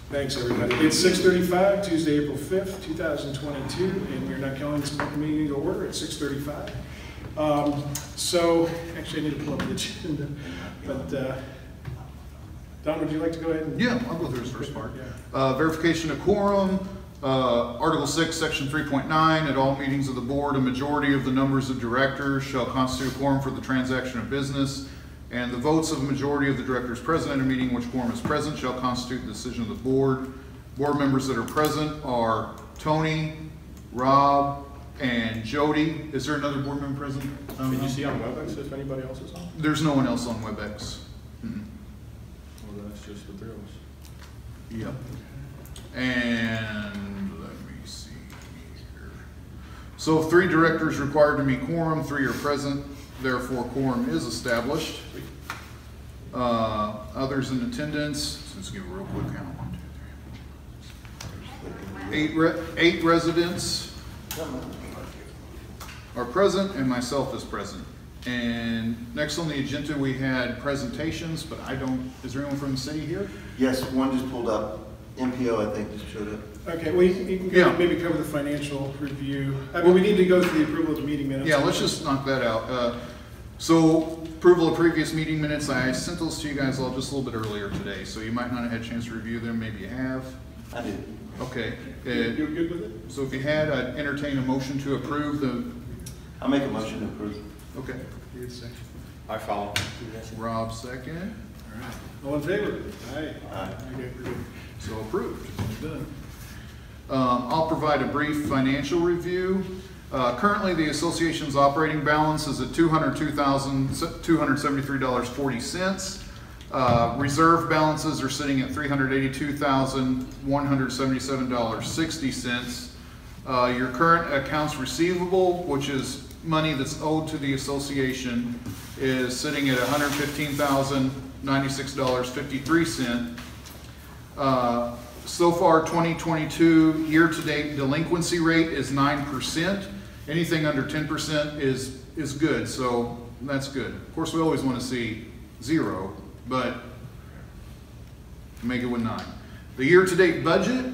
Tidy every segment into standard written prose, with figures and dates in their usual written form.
Thanks, everybody. It's 6:35, Tuesday, April 5th, 2022, and we're not calling this meeting to order at 6:35. So, actually, I need to pull up the agenda, but Don, would you like to go ahead? And yeah, I'll go through this first part. Yeah. Verification of quorum, Article 6, Section 3.9, at all meetings of the board, a majority of the numbers of directors shall constitute a quorum for the transaction of business, and the votes of a majority of the directors present at a meeting which quorum is present shall constitute the decision of the board. Board members that are present are Tony, Rob, and Jody. Is there another board member present? Did you see on WebEx if anybody else is on? There's no one else on WebEx. Well, that's just the three of us. Yep. And let me see here. So 3 directors required to meet quorum, 3 are present, therefore quorum is established. Others in attendance, let's give a real quick count. 8 residents are present and myself is present. And next on the agenda we had presentations, but is there anyone from the city here? Yes, one just pulled up. MPO, I think, just showed up. Okay, well, you can maybe cover the financial review. I mean, we need to go through the approval of the meeting minutes. Yeah, let's just knock that out. So, approval of previous meeting minutes, I sent those to you guys all just a little bit earlier today, so you might not have had a chance to review them, maybe you have. I did. Okay. You're good with it? So if you had, I'd entertain a motion to approve the... I'll make a motion to approve. Okay. I follow. Rob second. All right. All in favor? Aye. Aye. Okay, we're good. So approved. Done. I'll provide a brief financial review. Currently, the association's operating balance is at $202,273.40. Reserve balances are sitting at $382,177.60. Your current accounts receivable, which is money that's owed to the association, is sitting at $115,096.53. So far, 2022 year-to-date delinquency rate is 9%. Anything under 10% is good, so that's good. Of course, we always want to see 0, but make it with 9. The year-to-date budget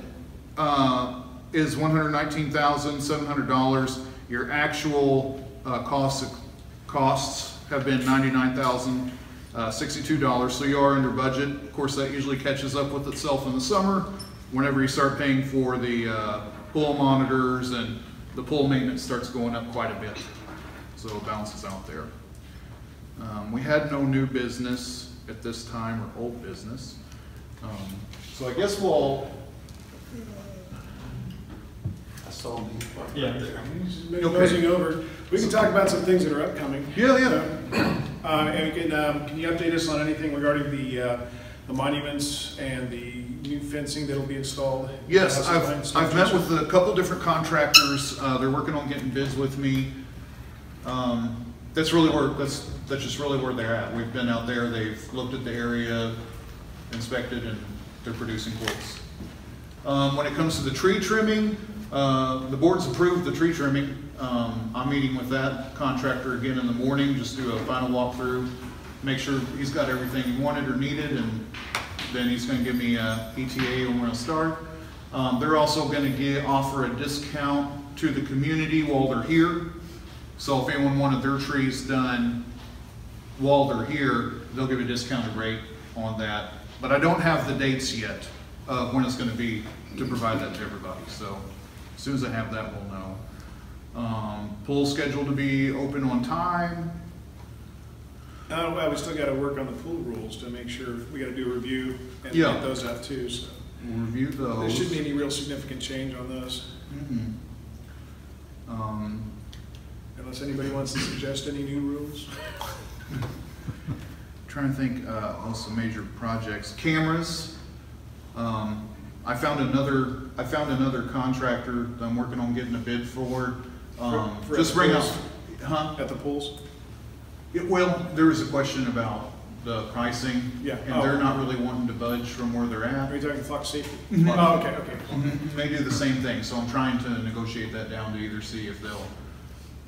is $119,700. Your actual costs have been $99,062, so you are under budget. Of course, that usually catches up with itself in the summer whenever you start paying for the pool monitors, and the pool maintenance starts going up quite a bit, so it balances out there. We had no new business at this time, or old business, so I guess we'll... I saw these. Yeah, he's nosing over. We can talk about some things that are upcoming. Yeah. And can you update us on anything regarding the monuments and the new fencing that'll be installed? Yes, I've met with a couple different contractors. They're working on getting bids with me. That's just really where they're at. We've been out there. They've looked at the area, inspected, and they're producing quotes. When it comes to the tree trimming, the board's approved the tree trimming. I'm meeting with that contractor again in the morning, just do a final walkthrough, make sure he's got everything he wanted or needed, and then he's going to give me a ETA on where to start. They're also going to offer a discount to the community while they're here. So if anyone wanted their trees done while they're here, they'll give a discounted rate on that. But I don't have the dates yet of when it's going to be to provide that to everybody. So as soon as I have that, we'll know. Pool scheduled to be open on time. Well, we still got to work on the pool rules to make sure. We got to do a review and Yeah. get those out too. So We'll review those. there shouldn't be any real significant change on those. Unless anybody wants to suggest any new rules. Trying to think on some major projects. Cameras. I found another contractor that I'm working on getting a bid for. For Just bring up, at the pools. Well, there was a question about the pricing, Yeah. and they're not really wanting to budge from where they're at. Are you talking Fox Safety? Mhm. Oh, okay. They do the same thing, so I'm trying to negotiate that down to either see if they'll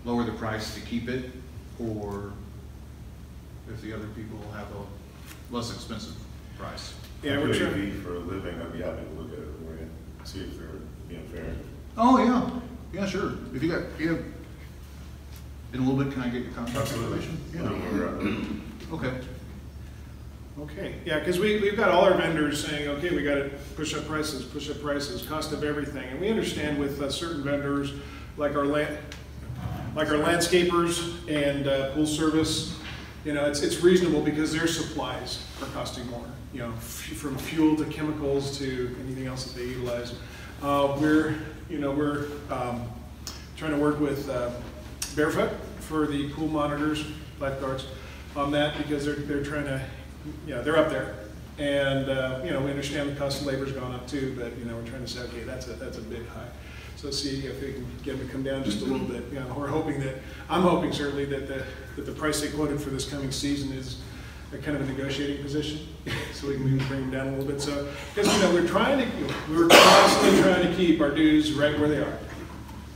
lower the price to keep it, or if the other people will have a less expensive price. Yeah, we're trying. For a living, I'd be happy to Oh, yeah, yeah, sure. If you got, in a little bit, can I get your contact information? Yeah. Okay. Okay, yeah, because we've got all our vendors saying, okay, we got to push up prices, cost of everything. And we understand with certain vendors, like our landscapers and pool service, you know, it's reasonable because their supplies are costing more, you know, from fuel to chemicals to anything else that they utilize. We're trying to work with Barefoot for the pool monitors, lifeguards on that, because they're trying to, you know, they're up there. And, you know, we understand the cost of labor's gone up too, but, you know, we're trying to say, okay, that's a bit high. So see if we can get them to come down just a little bit. You know, I'm hoping certainly that the price they quoted for this coming season is a kind of a negotiating position, so we can bring them down a little bit. So, because, you know, we're constantly trying to keep our dues right where they are.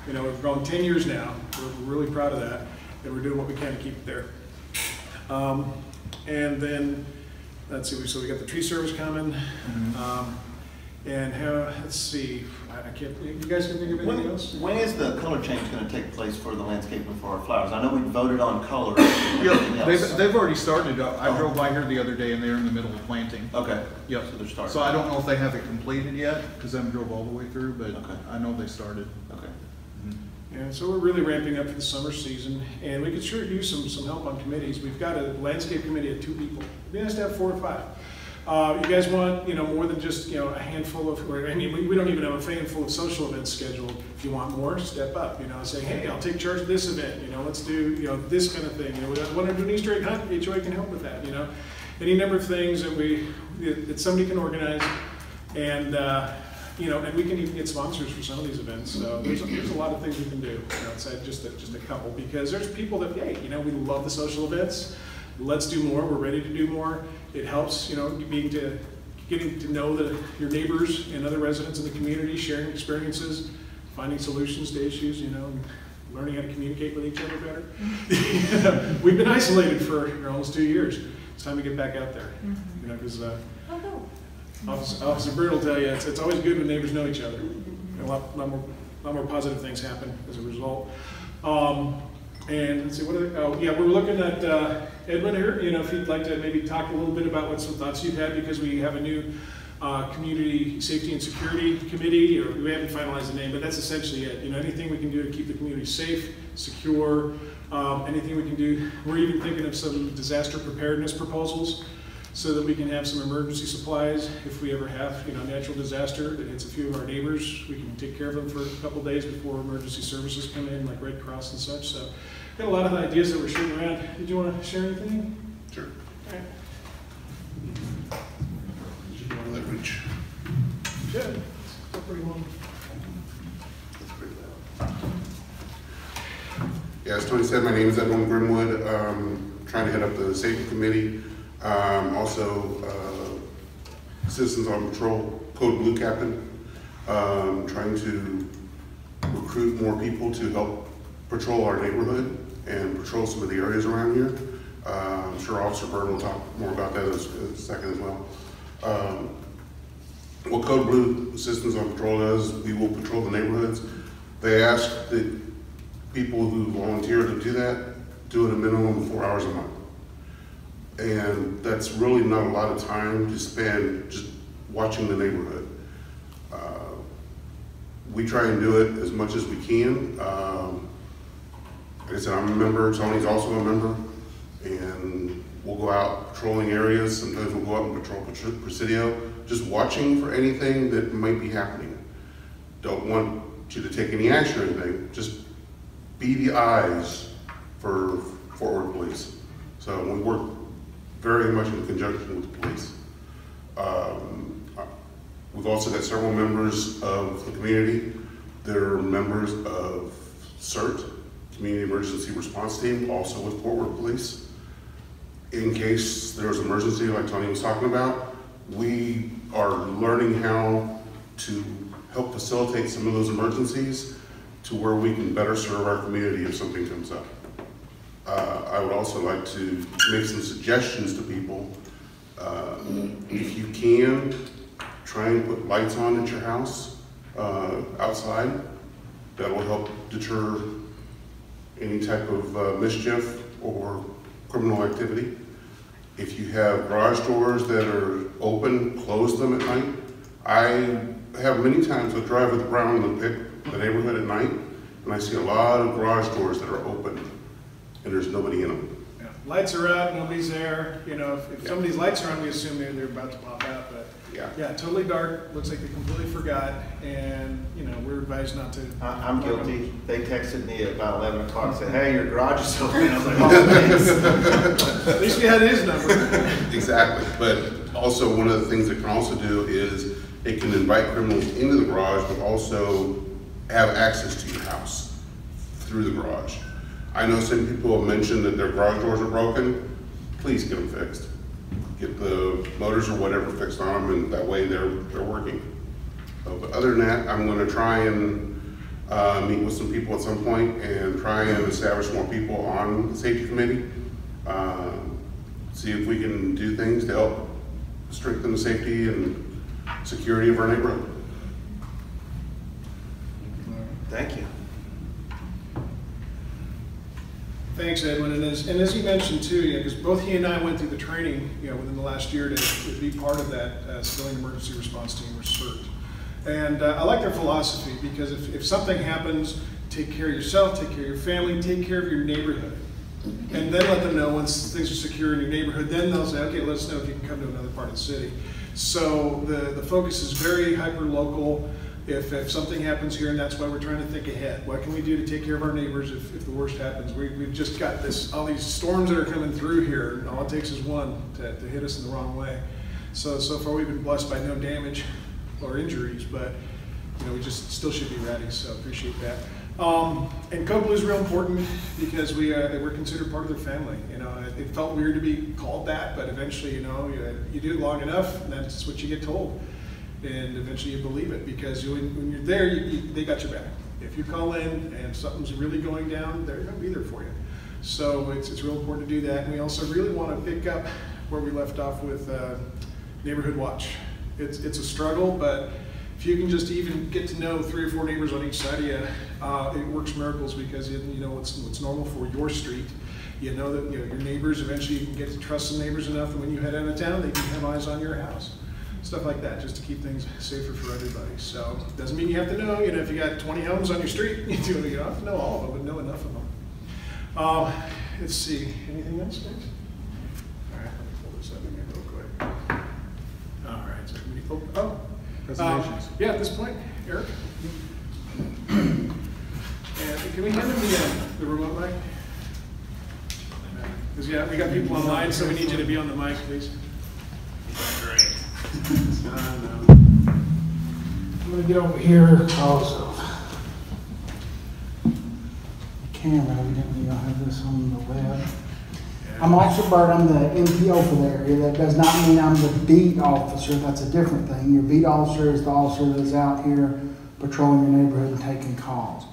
You know, we've gone 10 years now. We're really proud of that, and we're doing what we can to keep it there. And then, let's see, so we got the tree service coming. And let's see, I can't, you guys can think of anything else? When is the color change going to take place for the landscaping for our flowers? I know we voted on color. Yeah, they've already started. I drove by here the other day and they're in the middle of planting. Okay. Yep. So they're starting. So I don't know if they have it completed yet, because I haven't drove all the way through, but okay. I know they started. Okay. And so we're really ramping up for the summer season, and we could sure use some help on committees. We've got a landscape committee of 2 people. It'd be nice to have 4 or 5. You guys want, you know, more than just, you know, a handful of, I mean, we don't even have a handful of social events scheduled. If you want more, step up, you know, say, hey, I'll take charge of this event, you know, let's do, you know, this kind of thing. You know, we want to do an Easter egg hunt, HOA can help with that, you know. Any number of things that somebody can organize, and, you know, and we can even get sponsors for some of these events. So there's a lot of things we can do, you know, outside just a couple, because there's people that, hey, you know, we love the social events. Let's do more. We're ready to do more. It helps, you know, getting to know your neighbors and other residents in the community, sharing experiences, finding solutions to issues, you know, and learning how to communicate with each other better. We've been isolated for almost 2 years. It's time to get back out there, you know, because Officer Bird will tell you it's always good when neighbors know each other. And a lot more positive things happen as a result. And let's see, yeah, we're looking at Edwin here, you know, if you'd like to maybe talk a little bit about what some thoughts you've had, because we have a new community safety and security committee, or we haven't finalized the name, but that's essentially it. You know, anything we can do to keep the community safe, secure, anything we can do. We're even thinking of some disaster preparedness proposals, so that we can have some emergency supplies if we ever have, you know, natural disaster that hits a few of our neighbors. We can take care of them for a couple days before emergency services come in, like Red Cross and such. So, got a lot of ideas that we're shooting around. Did you want to share anything? Sure. All right. You want to let reach? Good. That's pretty long. That's pretty loud. Yeah, as Tony said, my name is Edwin Grimwood. Trying to head up the safety committee. Also, Citizens on Patrol, Code Blue Captain. Trying to recruit more people to help patrol our neighborhood and patrol some of the areas around here. I'm sure Officer Bird will talk more about that in a second as well. What Code Blue Citizens on Patrol does, we will patrol the neighborhoods. They ask that people who volunteer to do that do it a minimum of 4 hours a month. And that's really not a lot of time to spend just watching the neighborhood. We try and do it as much as we can. Like I said, I'm a member, Tony's also a member, and we'll go out patrolling areas. Sometimes we'll go out and patrol Presidio, just watching for anything that might be happening. Don't want you to take any action or anything, just be the eyes for Fort Worth Police. So we work very much in conjunction with the police. We've also got several members of the community. They're members of CERT, Community Emergency Response Team, also with Fort Worth Police. In case there's an emergency like Tony was talking about, we are learning how to help facilitate some of those emergencies to where we can better serve our community if something comes up. I would also like to make some suggestions to people. If you can, try and put lights on at your house outside that will help deter any type of mischief or criminal activity. If you have garage doors that are open, close them at night. I have many times I drive with Brown and pick the neighborhood at night, and I see a lot of garage doors that are open, and there's nobody in them. Yeah. Lights are out, nobody's there. You know, if somebody's lights are on, we assume they're about to pop out. But yeah, totally dark. Looks like they completely forgot, and you know, we're advised not to. I'm guilty. They texted me at about 11 o'clock and said, "Hey, your garage is open." I was like, "Oh, thanks." At least we had his number. Exactly. But also, one of the things it can also do is it can invite criminals into the garage, but also have access to your house through the garage. I know some people have mentioned that their garage doors are broken. Please get them fixed. Get the motors or whatever fixed on them, and that way they're working. But other than that, I'm going to try and meet with some people at some point and try and establish more people on the safety committee. See if we can do things to help strengthen the safety and security of our neighborhood. Thank you. Thanks, Edwin. And as you mentioned too, because both he and I went through the training, within the last year to be part of that civilian emergency response team, or CERT. And I like their philosophy, because if something happens, take care of yourself, take care of your family, take care of your neighborhood. And then let them know once things are secure in your neighborhood, then they'll say, okay, let us know if you can come to another part of the city. So the focus is very hyper-local. If something happens here, and that's why we're trying to think ahead. What can we do to take care of our neighbors if the worst happens? We've just got all these storms that are coming through here, and all it takes is one to hit us in the wrong way. So far we've been blessed by no damage or injuries, but we just still should be ready, so appreciate that. And Code Blue is real important because we're considered part of their family. It felt weird to be called that, but eventually, you do it long enough, and that's what you get told. And eventually you believe it, because when you're there, they got your back. If you call in and something's really going down, they're going to be there for you. So it's real important to do that. And we also really want to pick up where we left off with Neighborhood Watch. It's a struggle, but if you can just even get to know 3 or 4 neighbors on each side of you, it works miracles, because you know what's normal for your street. You know that your neighbors, eventually you can get to trust the neighbors enough that when you head out of town, they can have eyes on your house. Stuff like that, just to keep things safer for everybody. So doesn't mean you have to know, if you got 20 homes on your street, you don't have to know all of them, but know enough of them. Let's see, anything else, guys? All right, let me pull this up in here real quick. All right, so presentations. Yeah, at this point, Eric. And can we hand him the remote mic? Because we got people online, so we need you to be on the mic, please. Great. I'm going to get over here also. The camera, evidently you'll have this on the web. I'm Officer Burt. I'm the MPO for the area. That does not mean I'm the beat officer. That's a different thing. Your beat officer is the officer that's out here patrolling your neighborhood and taking calls.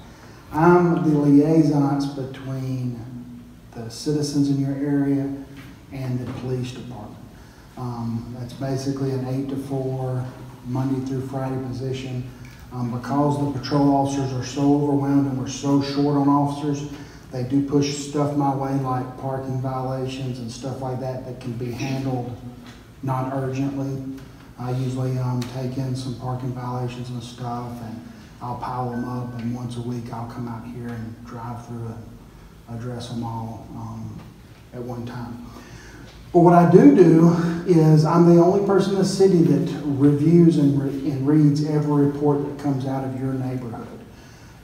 I'm the liaisons between the citizens in your area and the police department. That's basically an 8 to 4, Monday through Friday position. Because the patrol officers are so overwhelmed and we're so short on officers, they do push stuff my way, like parking violations and stuff like that can be handled not urgently. I usually take in some parking violations and stuff, and I'll pile them up, and once a week I'll come out here and drive through and address them all at one time. But what I do is I'm the only person in the city that reviews and reads every report that comes out of your neighborhood.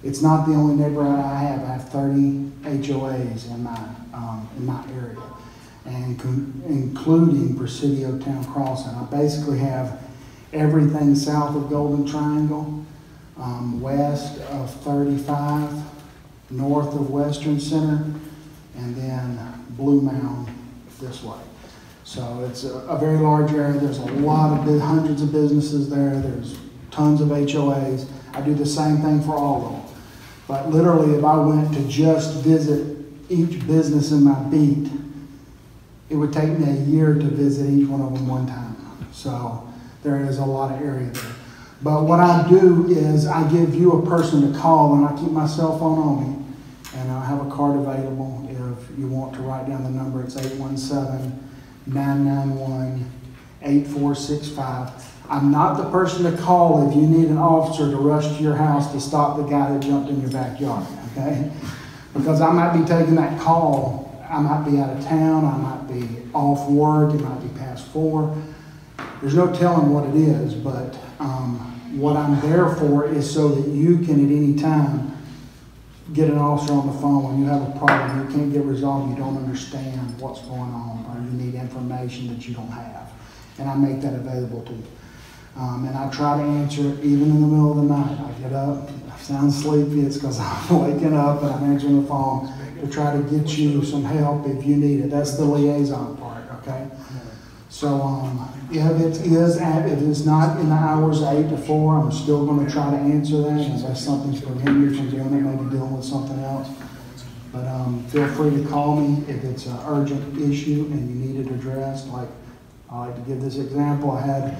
It's not the only neighborhood I have. I have 30 HOAs in my area, and including Presidio Town Crossing. I basically have everything south of Golden Triangle, west of 35, north of Western Center, and then Blue Mound this way. So it's a very large area. There's a lot of hundreds of businesses there. There's tons of HOAs. I do the same thing for all of them. But literally, if I went to just visit each business in my beat, it would take me a year to visit each one of them one time. So there is a lot of area there. But what I do is I give you a person to call, and I keep my cell phone on me, and I have a card available if you want to write down the number. It's 817-991-8465. I'm not the person to call if you need an officer to rush to your house to stop the guy that jumped in your backyard, okay? Because I might be taking that call. I might be out of town, I might be off work, it might be past 4. There's no telling what it is, but what I'm there for is so that you can at any time get an officer on the phone when you have a problem, you can't get resolved, you don't understand what's going on, or you need information that you don't have. And I make that available to you. And I try to answer it even in the middle of the night. I get up, I sound sleepy, it's because I'm waking up and I'm answering the phone to try to get you some help if you need it. That's the liaison part, okay? So if it is not in the hours of 8 to 4, I'm still going to try to answer that unless something's preventing you from doing it, maybe dealing with something else. But feel free to call me if it's an urgent issue and you need it addressed. Like, I like to give this example. I had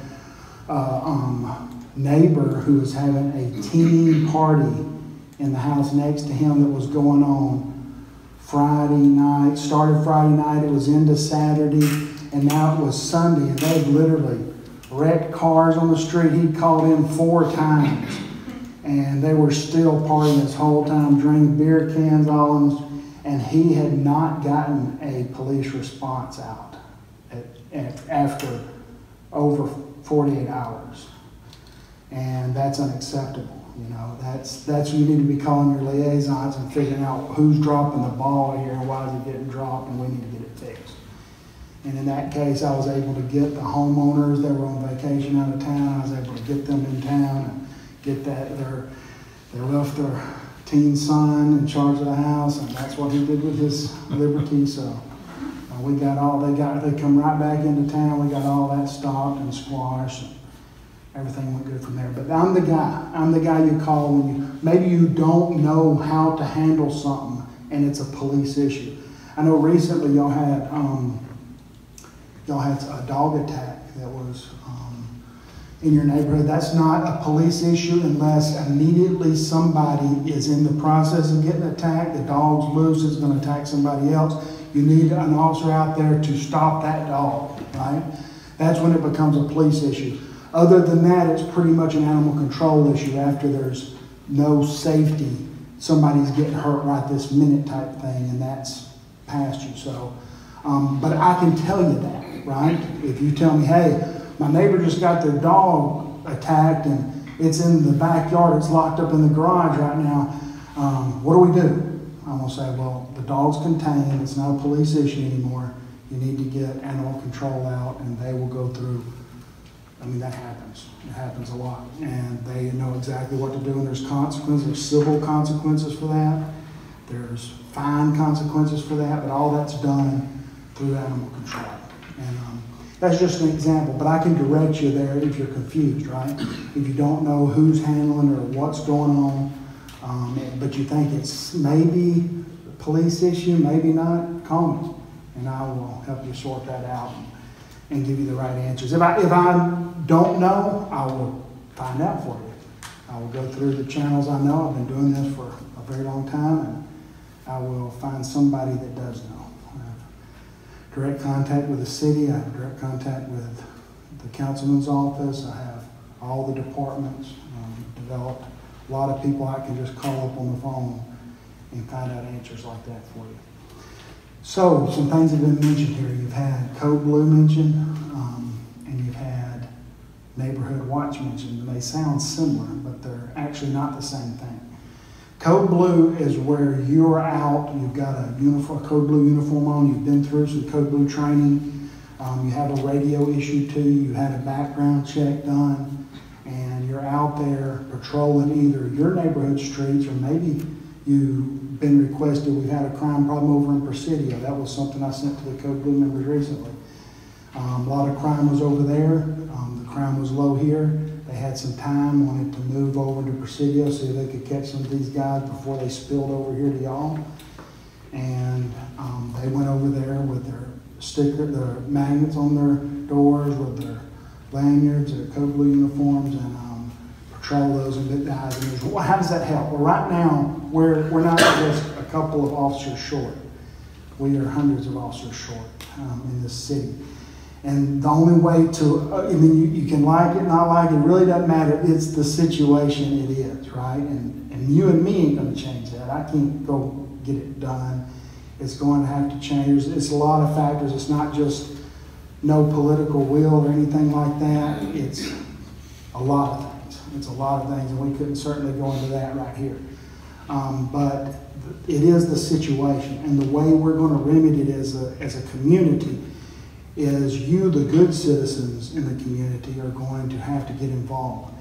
neighbor who was having a teen party in the house next to him that was going on Friday night. Started Friday night, it was into Saturday, and now it was Sunday, and they'd literally wrecked cars on the street. He'd called in 4 times, and they were still partying this whole time, drinking beer cans all in, and he had not gotten a police response out after over 48 hours. And that's unacceptable. You know, that's when you need to be calling your liaisons and figuring out who's dropping the ball here, why is it getting dropped, and we need to get it fixed. And in that case, I was able to get the homeowners that were on vacation out of town. I was able to get them in town and get that. They left their teen son in charge of the house, and that's what he did with his liberty. So we got all they come right back into town. We got all that stopped and squashed. And everything went good from there. But I'm the guy. I'm the guy you call when maybe you don't know how to handle something and it's a police issue. I know recently y'all had a dog attack that was in your neighborhood. That's not a police issue unless immediately somebody is in the process of getting attacked. The dog's loose, it's going to attack somebody else. You need an officer out there to stop that dog, right? That's when it becomes a police issue. Other than that, it's pretty much an animal control issue after there's no safety. Somebody's getting hurt right this minute type thing, and that's past you. So, but I can tell you that, right? If you tell me, hey, my neighbor just got their dog attacked and it's in the backyard, it's locked up in the garage right now, what do we do? I'm going to say, well, the dog's contained, it's not a police issue anymore. You need to get animal control out and they will go through. I mean, that happens. It happens a lot. And they know exactly what to do, and there's consequences. There's civil consequences for that. There's fine consequences for that, but all that's done through animal control. And that's just an example, but I can direct you there if you're confused, right? If you don't know who's handling or what's going on, but you think it's maybe a police issue, maybe not, call me, and I will help you sort that out and give you the right answers. If I don't know, I will find out for you. I will go through the channels I know. I've been doing this for a very long time, and I will find somebody that does know. I have direct contact with the city. I have direct contact with the councilman's office. I have all the departments developed. A lot of people I can just call up on the phone and find out answers like that for you. So, some things have been mentioned here. You've had Code Blue mentioned, and you've had Neighborhood Watch mentioned. And they sound similar, but they're actually not the same thing. Code Blue is where you're out, you've got a Code Blue uniform on, you've been through some Code Blue training, you have a radio issued to you, you had a background check done, and you're out there patrolling either your neighborhood streets or maybe you've been requested. We've had a crime problem over in Presidio. That was something I sent to the Code Blue members recently. A lot of crime was over there. The crime was low here. They had some time, wanted to move over to Presidio so they could catch some of these guys before they spilled over here to y'all. And they went over there with their their magnets on their doors, with their lanyards, their Code Blue uniforms, and patrol those and get the eyes and ears. Well, how does that help? Well, right now, we're not just a couple of officers short. We are hundreds of officers short in this city. And the only way to, I mean, you can like it, not like it, really doesn't matter. It's the situation it is, right? And you and me ain't going to change that. I can't go get it done. It's going to have to change. It's a lot of factors. It's not just no political will or anything like that. It's a lot of things. It's a lot of things, and we couldn't certainly go into that right here. But it is the situation, and the way we're going to remedy it as a community is you, the good citizens in the community, are going to have to get involved.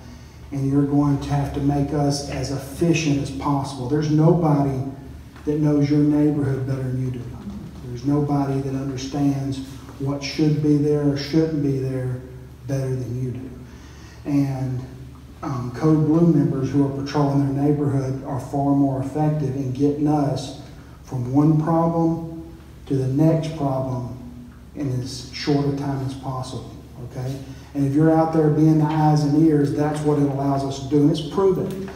And you're going to have to make us as efficient as possible. There's nobody that knows your neighborhood better than you do. There's nobody that understands what should be there or shouldn't be there better than you do. And Code Blue members who are patrolling their neighborhood are far more effective in getting us from one problem to the next problem in as short a time as possible, okay? And if you're out there being the eyes and ears, that's what it allows us to do, and it's proven.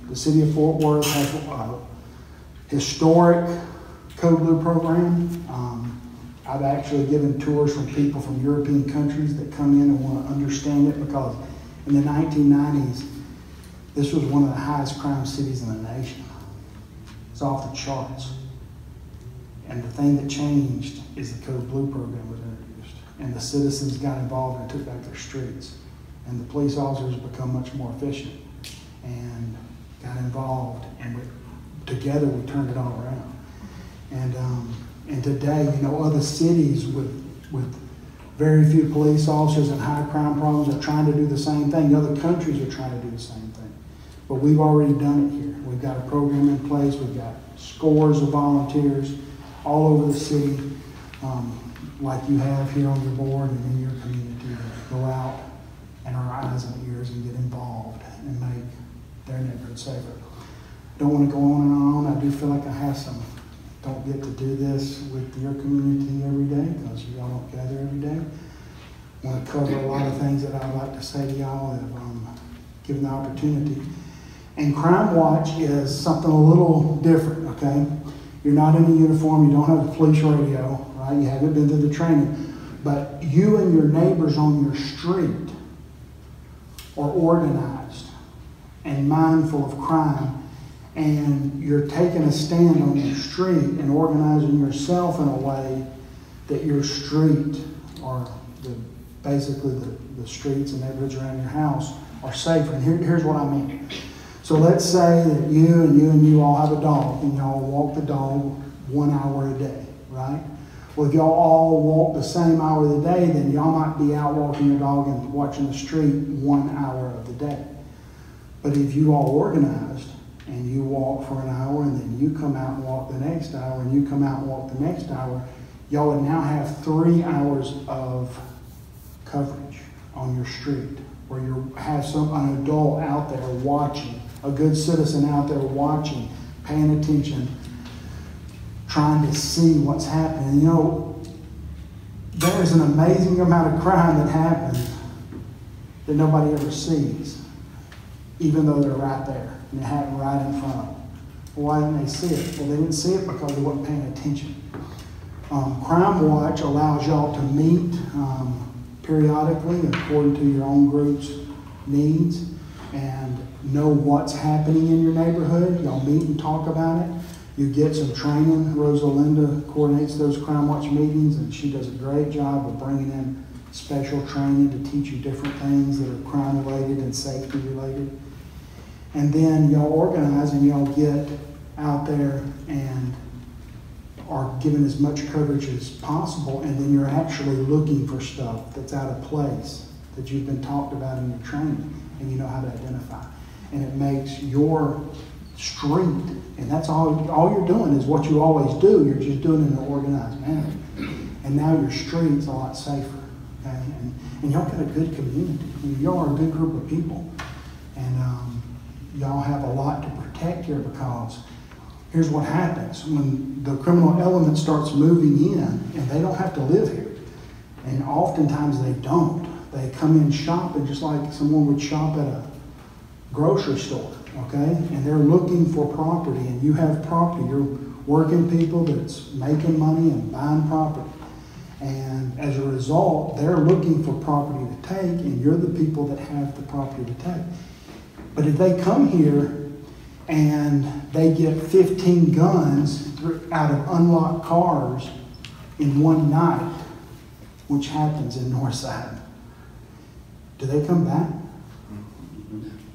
The city of Fort Worth has a historic Code Blue program. I've actually given tours from people from European countries that come in and want to understand it, because in the 1990s, this was one of the highest crime cities in the nation. It's off the charts. And the thing that changed is the Code Blue program was introduced. And the citizens got involved and took back their streets. And the police officers become much more efficient and got involved. And together we turned it all around. And today, you know, other cities with very few police officers and high crime problems are trying to do the same thing. Other countries are trying to do the same thing. But we've already done it here. We've got a program in place. We've got scores of volunteers all over the city, like you have here on your board and in your community, to go out and our eyes and ears and get involved and make their neighborhood safer. Don't want to go on and on. I do feel like I have some. Don't get to do this with your community every day because you all don't gather every day. I want to cover a lot of things that I'd like to say to y'all that given the opportunity. And Crime Watch is something a little different, okay? You're not in a uniform, you don't have a police radio, right? You haven't been through the training. But you and your neighbors on your street are organized and mindful of crime, and you're taking a stand on your street and organizing yourself in a way that your street, or basically the streets and neighborhoods around your house, are safer. And here's what I mean. So let's say that you all have a dog, and y'all walk the dog 1 hour a day, right? Well, if y'all all walk the same hour of the day, then y'all might be out walking your dog and watching the street 1 hour of the day. But if you all organized, and you walk for an hour, and then you come out and walk the next hour, and you come out and walk the next hour, y'all would now have 3 hours of coverage on your street, where you have an adult out there watching, a good citizen out there watching, paying attention, trying to see what's happening. And you know, there's an amazing amount of crime that happens that nobody ever sees, even though they're right there and it happened right in front of them. Why didn't they see it? Well, they didn't see it because they weren't paying attention. Crime Watch allows y'all to meet periodically according to your own group's needs and know what's happening in your neighborhood. Y'all meet and talk about it. You get some training. Rosalinda coordinates those Crime Watch meetings, and she does a great job of bringing in special training to teach you different things that are crime related and safety related. And then y'all organize and y'all get out there and are given as much coverage as possible, and then you're actually looking for stuff that's out of place that you've been talked about in your training, and you know how to identify. And it makes your street, and that's all you're doing is what you always do, you're just doing it in an organized manner. And now your street's a lot safer, okay? And y'all got a good community. I mean, y'all are a good group of people. And y'all have a lot to protect here, because here's what happens. When the criminal element starts moving in, and they don't have to live here, and oftentimes they don't. They come in shopping just like someone would shop at grocery store, okay? And they're looking for property, and you have property. You're working people that's making money and buying property. And as a result, they're looking for property to take, and you're the people that have the property to take. But if they come here and they get 15 guns out of unlocked cars in one night, which happens in Northside, do they come back?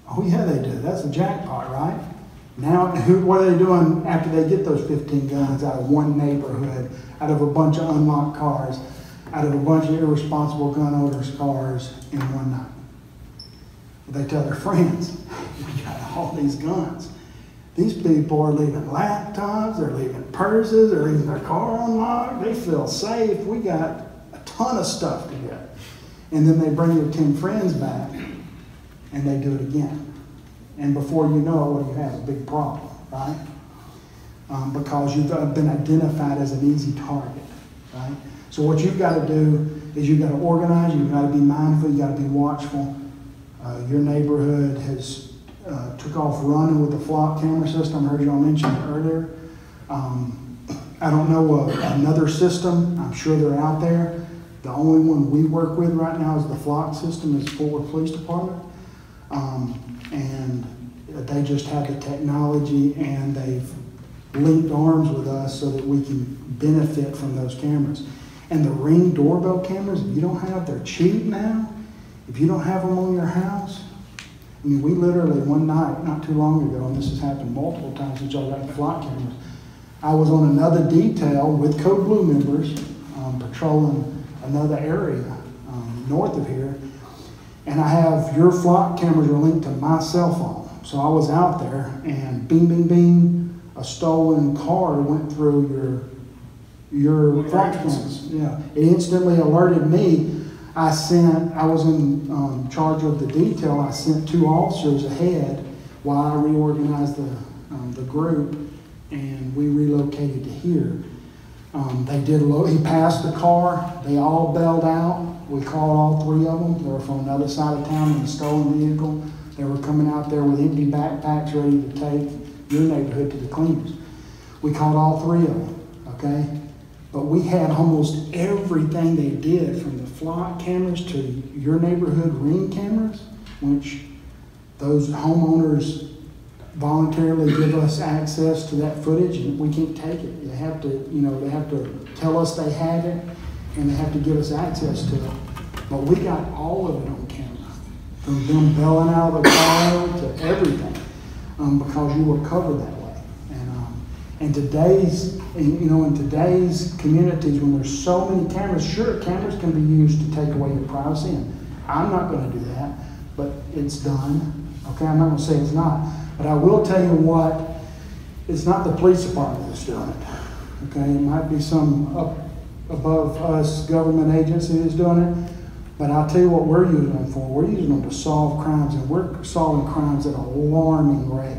Oh yeah, they do. That's a jackpot, right? Now, what are they doing after they get those 15 guns out of one neighborhood, out of a bunch of unlocked cars, out of a bunch of irresponsible gun owners' cars in one night? They tell their friends, we got all these guns. These people are leaving laptops, they're leaving purses, they're leaving their car unlocked, they feel safe. We got a ton of stuff to get. And then they bring their 10 friends back, and they do it again. And before you know it, what do you have? A big problem, right? Because you've been identified as an easy target, right? So what you've got to do is you've got to organize, you've got to be mindful, you've got to be watchful. Your neighborhood has took off running with the flock camera system. I heard y'all mention it earlier. I don't know another system. I'm sure they're out there. The only one we work with right now is the flock system. It's Fort Worth Police Department. And they just have the technology, and they've linked arms with us so that we can benefit from those cameras. And the Ring doorbell cameras, if you don't have, they're cheap now. If you don't have them on your house, I mean, we literally one night, not too long ago, and this has happened multiple times since y'all got the flock cameras, I was on another detail with Code Blue members, patrolling another area north of here, and I have your flock cameras are linked to my cell phone. So I was out there, and bing, bing, bing, a stolen car went through your flock cameras. Yeah, it instantly alerted me. I was in charge of the detail. I sent 2 officers ahead while I reorganized the group, and we relocated to here. He passed the car. They all bailed out. We called all 3 of them. They were from another side of town in a stolen vehicle. They were coming out there with empty backpacks ready to take your neighborhood to the cleaners. We called all 3 of them, okay? But we had almost everything they did, from the flock cameras to your neighborhood Ring cameras, which those homeowners voluntarily give us access to that footage, and we can't take it. They have to tell us they have it, and they have to give us access to it. But we got all of it on camera, from them bailing out of the car to everything, because you were covered that way. And in today's communities, when there's so many cameras, sure, cameras can be used to take away your privacy, and I'm not going to do that, but it's done. Okay, I'm not going to say it's not, but I will tell you what, it's not the police department that's doing it. Okay, it might be some up above us government agency that's doing it, but I'll tell you what we're using them for. We're using them to solve crimes, and we're solving crimes at an alarming rate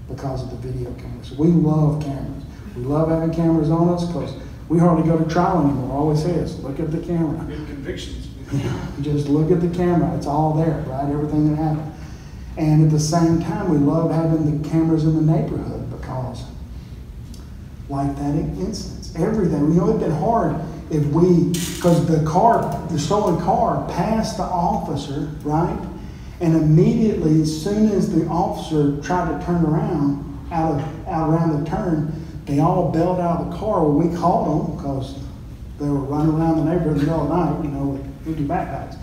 because of the video cameras. We love cameras. We love having cameras on us because we hardly go to trial anymore. All we say is, look at the camera. Big convictions. Just look at the camera. It's all there, right? Everything that happened. And at the same time, we love having the cameras in the neighborhood because, like that instance, everything. You know, it'd been hard because the stolen car passed the officer, right? And immediately, as soon as the officer tried to turn around, out around the turn, they all bailed out of the car. Well, we called them because they were running around the neighborhood in the middle of the night, with empty backpacks.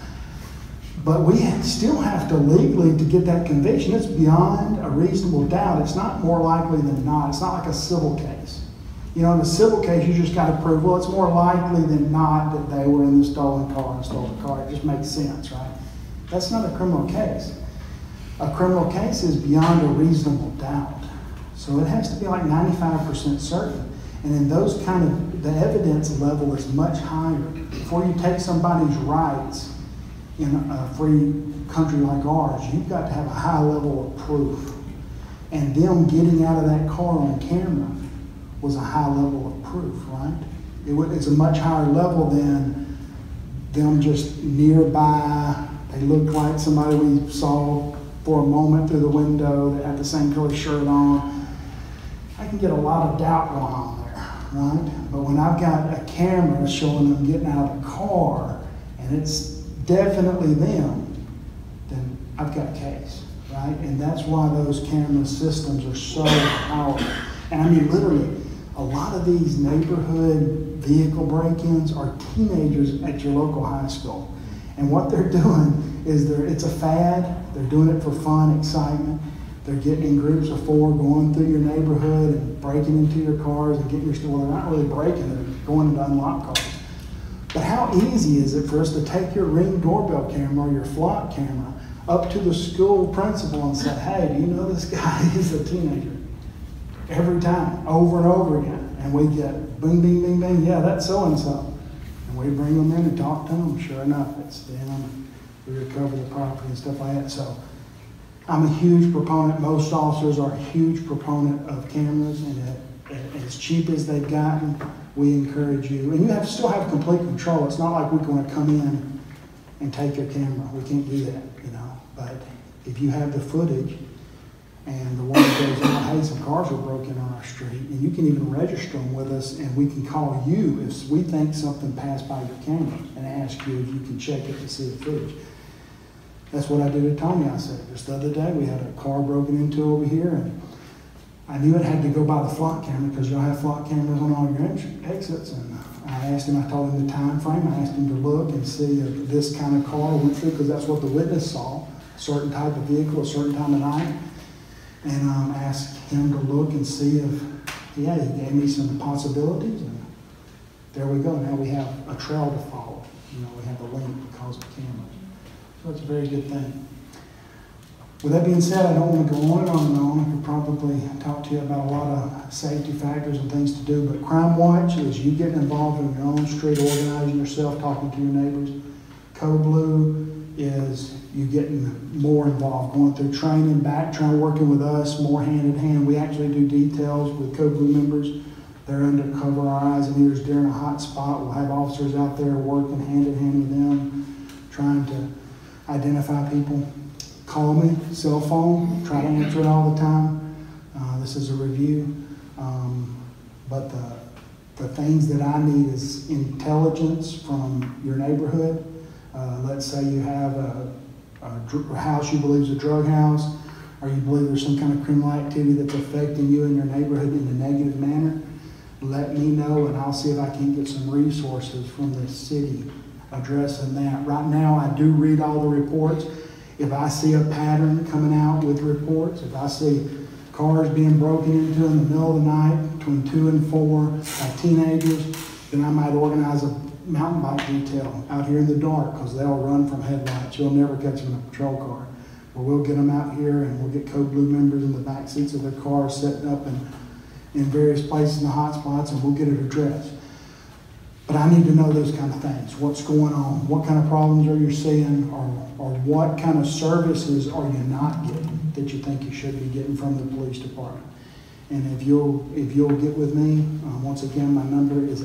But we still have to legally to get that conviction. It's beyond a reasonable doubt. It's not more likely than not. It's not like a civil case. In a civil case, you just got to prove, well, it's more likely than not that they were in the stolen car and stole the car. It just makes sense, right? That's not a criminal case. A criminal case is beyond a reasonable doubt. So it has to be like 95% certain. And in those the evidence level is much higher. Before you take somebody's rights in a free country like ours, you've got to have a high level of proof. And them getting out of that car on camera was a high level of proof, right? It's a much higher level than them just nearby. They look like somebody we saw for a moment through the window that have the same color shirt on, I can get a lot of doubt going on there, right? But when I've got a camera showing them getting out of the car and it's definitely them, then I've got a case, right? And that's why those camera systems are so powerful. And I mean, literally, a lot of these neighborhood vehicle break-ins are teenagers at your local high school. And what they're doing is it's a fad. They're doing it for fun, excitement. They're getting in groups of 4, going through your neighborhood and breaking into your cars and getting your store. They're not really breaking, they're going into unlocked cars. But how easy is it for us to take your Ring doorbell camera or your flock camera up to the school principal and say, hey, do you know this guy is a teenager? Every time, over and over again. And we get bing, bing, bing, bing, yeah, that's so-and-so. And we bring them in and talk to them. Sure enough, it's them. We recover the property and stuff like that. So I'm a huge proponent. Most officers are a huge proponent of cameras, and as cheap as they've gotten, we encourage you. And you still have complete control. It's not like we're going to come in and take your camera. We can't do that, you know. But if you have the footage and the word goes out, hey, some cars were broken on our street, and you can even register them with us, and we can call you if we think something passed by your camera and ask you if you can check it to see the footage. That's what I did at Tony. I said, just the other day, we had a car broken into over here, and I knew it had to go by the flock camera because you'll have flock cameras on all your exits. And I asked him, I told him the time frame. I asked him to look and see if this kind of car went through, because that's what the witness saw, a certain type of vehicle, a certain time of night. And asked him to look and see if, yeah, he gave me some possibilities. And there we go. Now we have a trail to follow. You know, we have a link because of cameras. So it's a very good thing. With that being said, I don't want to go on and on and on. I could probably talk to you about a lot of safety factors and things to do, but Crime Watch is you getting involved in your own street, organizing yourself, talking to your neighbors. Code Blue is you getting more involved, going through training, working with us more hand in hand. We actually do details with Code Blue members. They're undercover our eyes and ears during a hot spot. We'll have officers out there working hand in hand with them, trying to identify people. Call me, cell phone, try to answer it all the time. This is a review. But the things that I need is intelligence from your neighborhood. Let's say you have a house you believe is a drug house, or you believe there's some kind of criminal activity that's affecting you and your neighborhood in a negative manner. Let me know, and I'll see if I can get some resources from the city addressing that. Right now, I do read all the reports. If I see a pattern coming out with reports, if I see cars being broken into in the middle of the night between 2 and 4 by teenagers, then I might organize a mountain bike detail out here in the dark, because they'll run from headlights. You'll never catch them in a patrol car. But we'll get them out here, and we'll get Code Blue members in the back seats of their cars setting up in various places in the hot spots, and we'll get it addressed. But I need to know those kind of things. What's going on? What kind of problems are you seeing? Or what kind of services are you not getting that you think you should be getting from the police department? And if you'll get with me, once again, my number is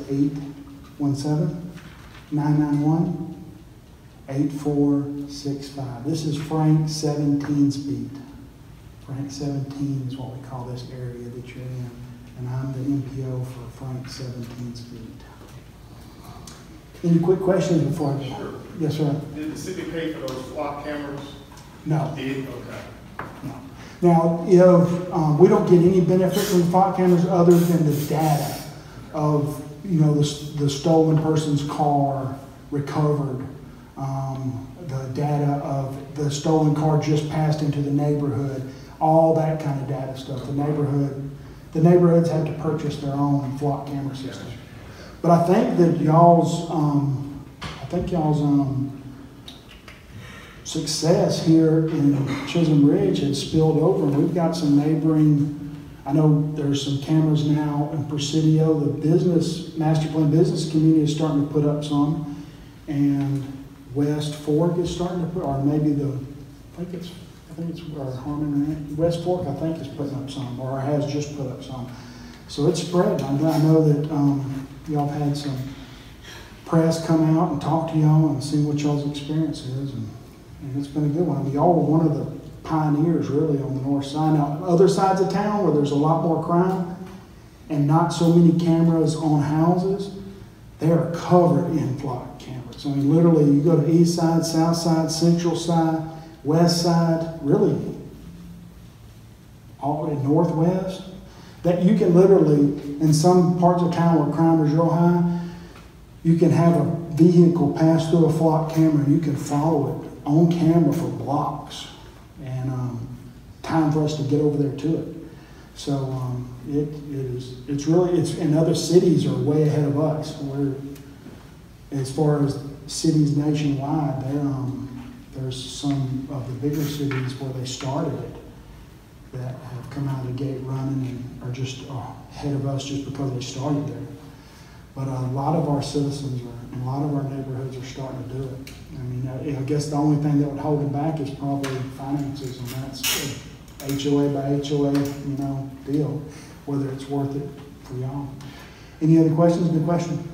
817-991-8465. This is Frank 17's beat. Frank 17 is what we call this area that you're in. And I'm the MPO for Frank 17's beat. Any quick questions before I go? Sure. Yes, sir. Did the city pay for those flock cameras? No. Did? Okay. No. Now, if we don't get any benefit from flock cameras other than the data of, you know, the stolen person's car recovered, the data of the stolen car just passed into the neighborhood, all that kind of data stuff. The neighborhoods have to purchase their own flock camera system. But I think that y'all's success here in Chisholm Ridge has spilled over, and we've got some neighboring. I know there's some cameras now in Presidio. The business master plan business community is starting to put up some, and West Fork is starting to put, or maybe I think it's Harmon West Fork. I think is putting up some, or has just put up some. So it's spreading. I know that. Y'all have had some press come out and talk to y'all and see what y'all's experience is, and it's been a good one. I mean, y'all were one of the pioneers really on the north side. Now, other sides of town where there's a lot more crime and not so many cameras on houses, they are covered in flock cameras. I mean, literally, you go to east side, south side, central side, west side, really all the way northwest, that you can literally, in some parts of town where crime is real high, you can have a vehicle pass through a flock camera and you can follow it on camera for blocks. And time for us to get over there to it. So it's really, and other cities are way ahead of us. We're, as far as cities nationwide, there's some of the bigger cities where they started it that have come out of the gate running and are just ahead of us just because they started there. But a lot of our citizens and a lot of our neighborhoods are starting to do it. I mean, I guess the only thing that would hold them back is probably finances, and that's HOA by HOA, deal, whether it's worth it for y'all. Any other questions? Good question.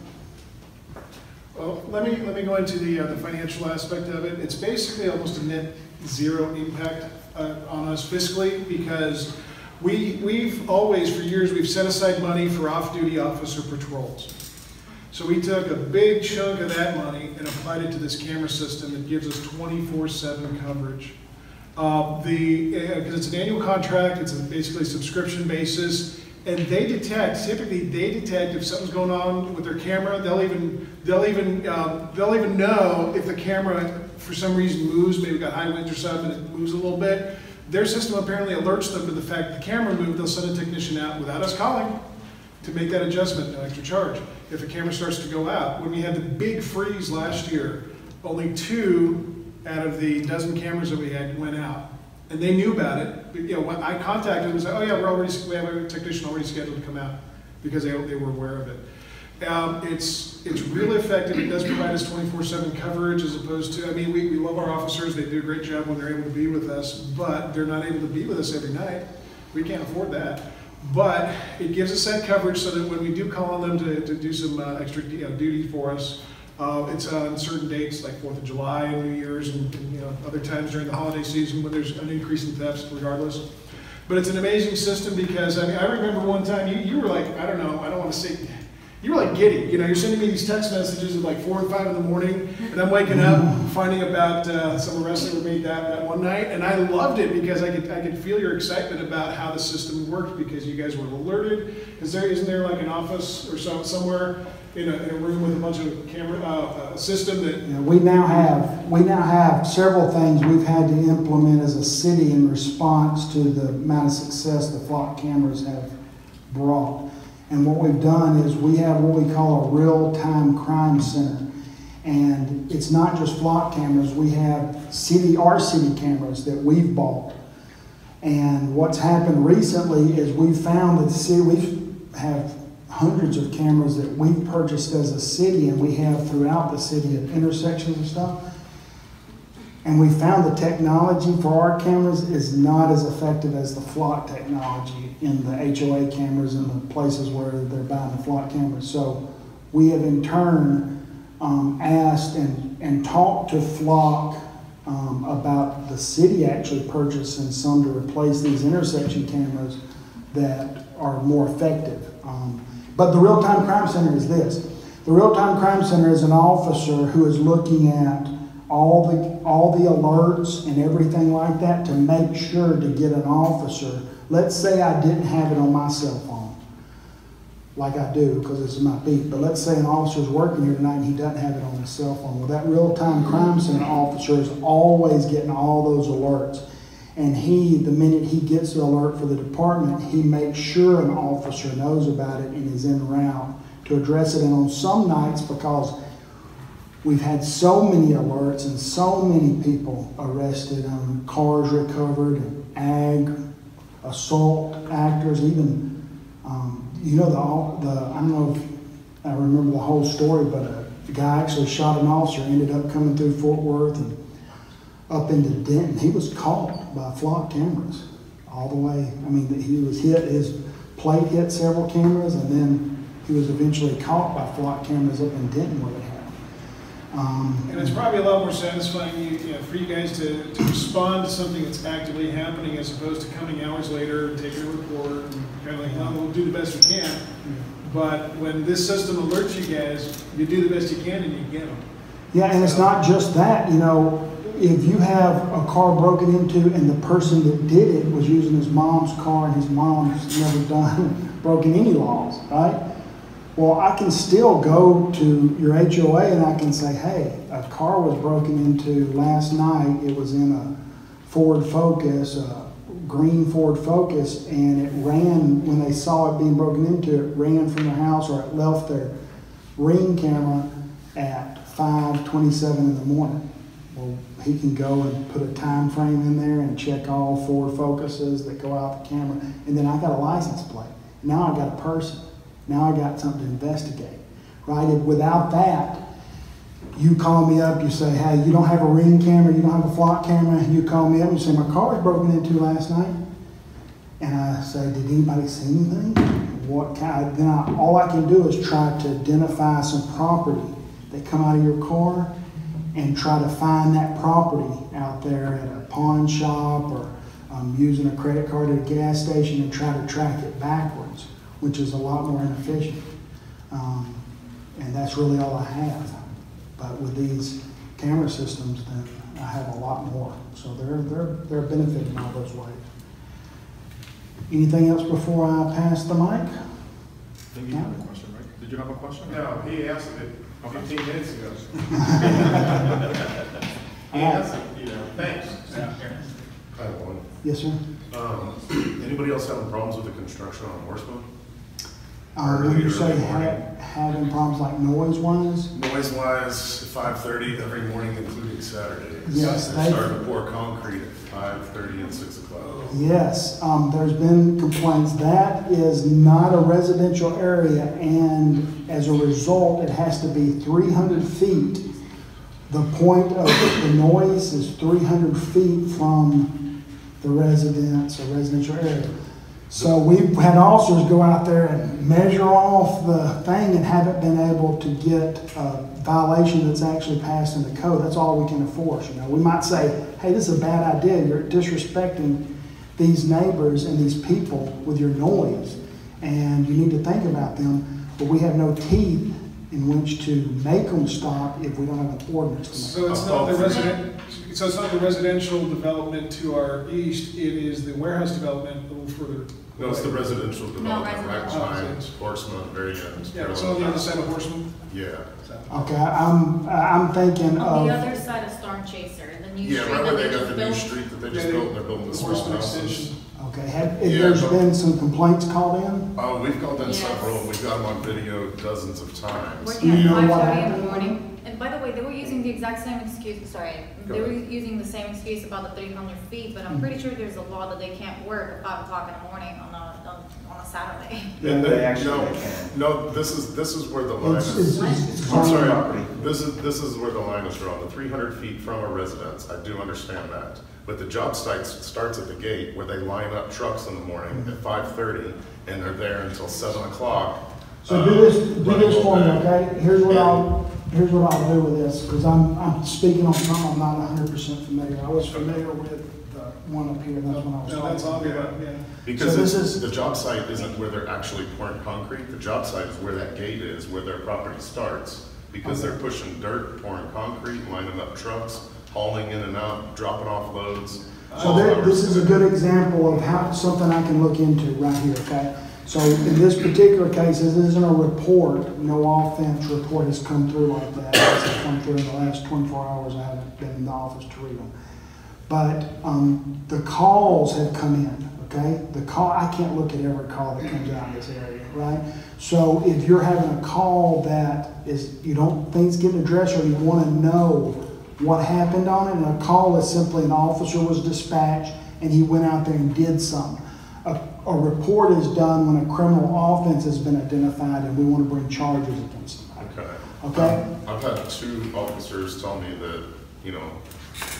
Well, let me go into the financial aspect of it. It's basically almost a net zero impact on us fiscally, because we've always, for years, we've set aside money for off-duty officer patrols. So we took a big chunk of that money and applied it to this camera system that gives us 24/7 coverage. Because it's an annual contract, it's basically a subscription basis, and typically they detect if something's going on with their camera. They'll even know if the camera for some reason moves, maybe got high winds or something, and it moves a little bit. Their system apparently alerts them to the fact that the camera moved. They'll send a technician out without us calling to make that adjustment, no extra charge. If the camera starts to go out, when we had the big freeze last year, only 2 out of the dozen cameras that we had went out, and they knew about it. But, when I contacted them and said, "Oh yeah, we have a technician already scheduled to come out," because they were aware of it. It's really effective. It does provide us 24/7 coverage, as opposed to, we love our officers. They do a great job when they're able to be with us, but they're not able to be with us every night. We can't afford that. But it gives us that coverage so that when we do call on them to do some extra duty for us, it's on certain dates like 4th of July and New Year's and other times during the holiday season when there's an increase in thefts regardless. But it's an amazing system because, I remember one time you were like, I don't want to say, you were like giddy. You're sending me these text messages at like 4 and 5 in the morning, and I'm waking up finding about some arrests that were made that one night, and I loved it because I could feel your excitement about how the system worked, because you guys were alerted. Isn't there like an office or somewhere in a room with a bunch of camera system that? We now have several things we've had to implement as a city in response to the amount of success the flock cameras have brought. And what we've done is we have what we call a real-time crime center. And it's not just flock cameras. We have our city cameras that we've bought. And what's happened recently is we've found that the city, we have hundreds of cameras that we've purchased as a city, and we have throughout the city at intersections and stuff. And we found the technology for our cameras is not as effective as the flock technology in the HOA cameras and the places where they're buying the flock cameras. So we have in turn asked and talked to flock about the city actually purchasing some to replace these intersection cameras that are more effective. But the real-time crime center is this. The real-time crime center is an officer who is looking at all the alerts and everything like that to make sure to get an officer. Let's say I didn't have it on my cell phone, like I do because it's my beat, but let's say an officer's working here tonight and he doesn't have it on his cell phone. Well, that real-time crime center officer is always getting all those alerts. And the minute he gets the alert for the department, he makes sure an officer knows about it and is en route to address it. And on some nights, because we've had so many alerts and so many people arrested, cars recovered, ag, assault actors, even, I don't know if I remember the whole story, but the guy actually shot an officer, ended up coming through Fort Worth and up into Denton. He was caught by flock cameras all the way. He was his plate hit several cameras, and then he was eventually caught by flock cameras up in Denton where they had. And it's probably a lot more satisfying for you guys to respond to something that's actively happening as opposed to coming hours later and taking a report and kind of like, well, we'll do the best we can. But when this system alerts you guys, you do the best you can and you get them. Yeah, and it's not just that, you know, if you have a car broken into and the person that did it was using his mom's car and his mom's never broken any laws, right? Well, I can still go to your HOA and I can say, hey, a car was broken into last night. It was in a Ford Focus, a green Ford Focus, and it ran, when they saw it being broken into, it ran from the house or it left their Ring camera at 5:27 in the morning. Well, he can go and put a time frame in there and check all Ford Focuses that go out the camera, and then I got a license plate. Now I got a person. Now I got something to investigate, right? If without that, you call me up, you say, hey, you don't have a Ring camera, you don't have a flock camera, you call me up and you say, my car was broken into last night. And I say, did anybody see anything? All I can do is try to identify some property that come out of your car and try to find that property out there at a pawn shop or using a credit card at a gas station and try to track it backwards, which is a lot more inefficient. And that's really all I have. But with these camera systems, then I have a lot more. So they're benefiting in all those ways. Anything else before I pass the mic? I think you had a question, right? Did you have a question? No, he answered it 15 minutes ago. He All right. answered, thanks. I have one. Yes, sir. Anybody else having problems with the construction on Horseman? When you say having problems like noise-wise? Noise-wise, 5:30 every morning, including Saturdays. Yes, They're starting to pour concrete at 5:30 and 6 o'clock. Yes, there's been complaints. That is not a residential area, and as a result, it has to be 300 feet. The point of the noise is 300 feet from the residential area. So we've had officers go out there and measure off the thing and haven't been able to get a violation that's actually passed in the code. That's all we can enforce. We might say, hey, this is a bad idea. You're disrespecting these neighbors and these people with your noise, and you need to think about them. But we have no teeth in which to make them stop if we don't have an ordinance to make them. So it's not the residential development to our east, it is the warehouse development a little further. No, it's the residential development right residential. behind Horseman, very end. Yeah, it's on the other side of Horseman. Yeah. Okay, I'm thinking On the of, other side of Storm Chaser, the new Yeah, street right that where they they got just the new built. street that they just Yeah, built, and they're building the small Horseman houses. extension. okay, Yeah, there's but- been some complaints called in? Oh, we've called in Yes. several, we've got them on video dozens of times. Working You at know what 5:30 in the happened? morning. And by the way, they were using the exact same excuse, sorry, Go they were ahead. using the same excuse about the 300 feet, but I'm pretty sure there's a law that they can't work at 5 o'clock in the morning on a Saturday. And They then, actually no, can. no, this is where the line It's is. I'm common sorry, property. this is where the line is drawn, the 300 feet from a residence, I do understand that. But the job site starts at the gate where they line up trucks in the morning at 5:30 and they're there until 7 o'clock. So do this running for me, all day. okay? Here's what I'll do with this, because I'm speaking on something I'm not 100% familiar. I was familiar with the one up here, that's when I was No, that's talking. obvious, yeah. Because So this is- the job site isn't where they're actually pouring concrete, the job site is where that gate is, where their property starts. Because they're pushing dirt, pouring concrete, lining up trucks, hauling in and out, dropping off loads. So this is a good example of how, something I can look into right here, okay? So in this particular case, this isn't a report, no offense report has come through like that. It's come through in the last 24 hours, I haven't been in the office to read them. But the calls have come in, okay? I can't look at every call that comes out in this area, right? So if you're having a call that is, you don't think's getting addressed, or you want to know what happened on it, and a call is simply an officer was dispatched and he went out there and did something. A report is done when a criminal offense has been identified and we want to bring charges against them. Okay. Okay? I've had 2 officers tell me that,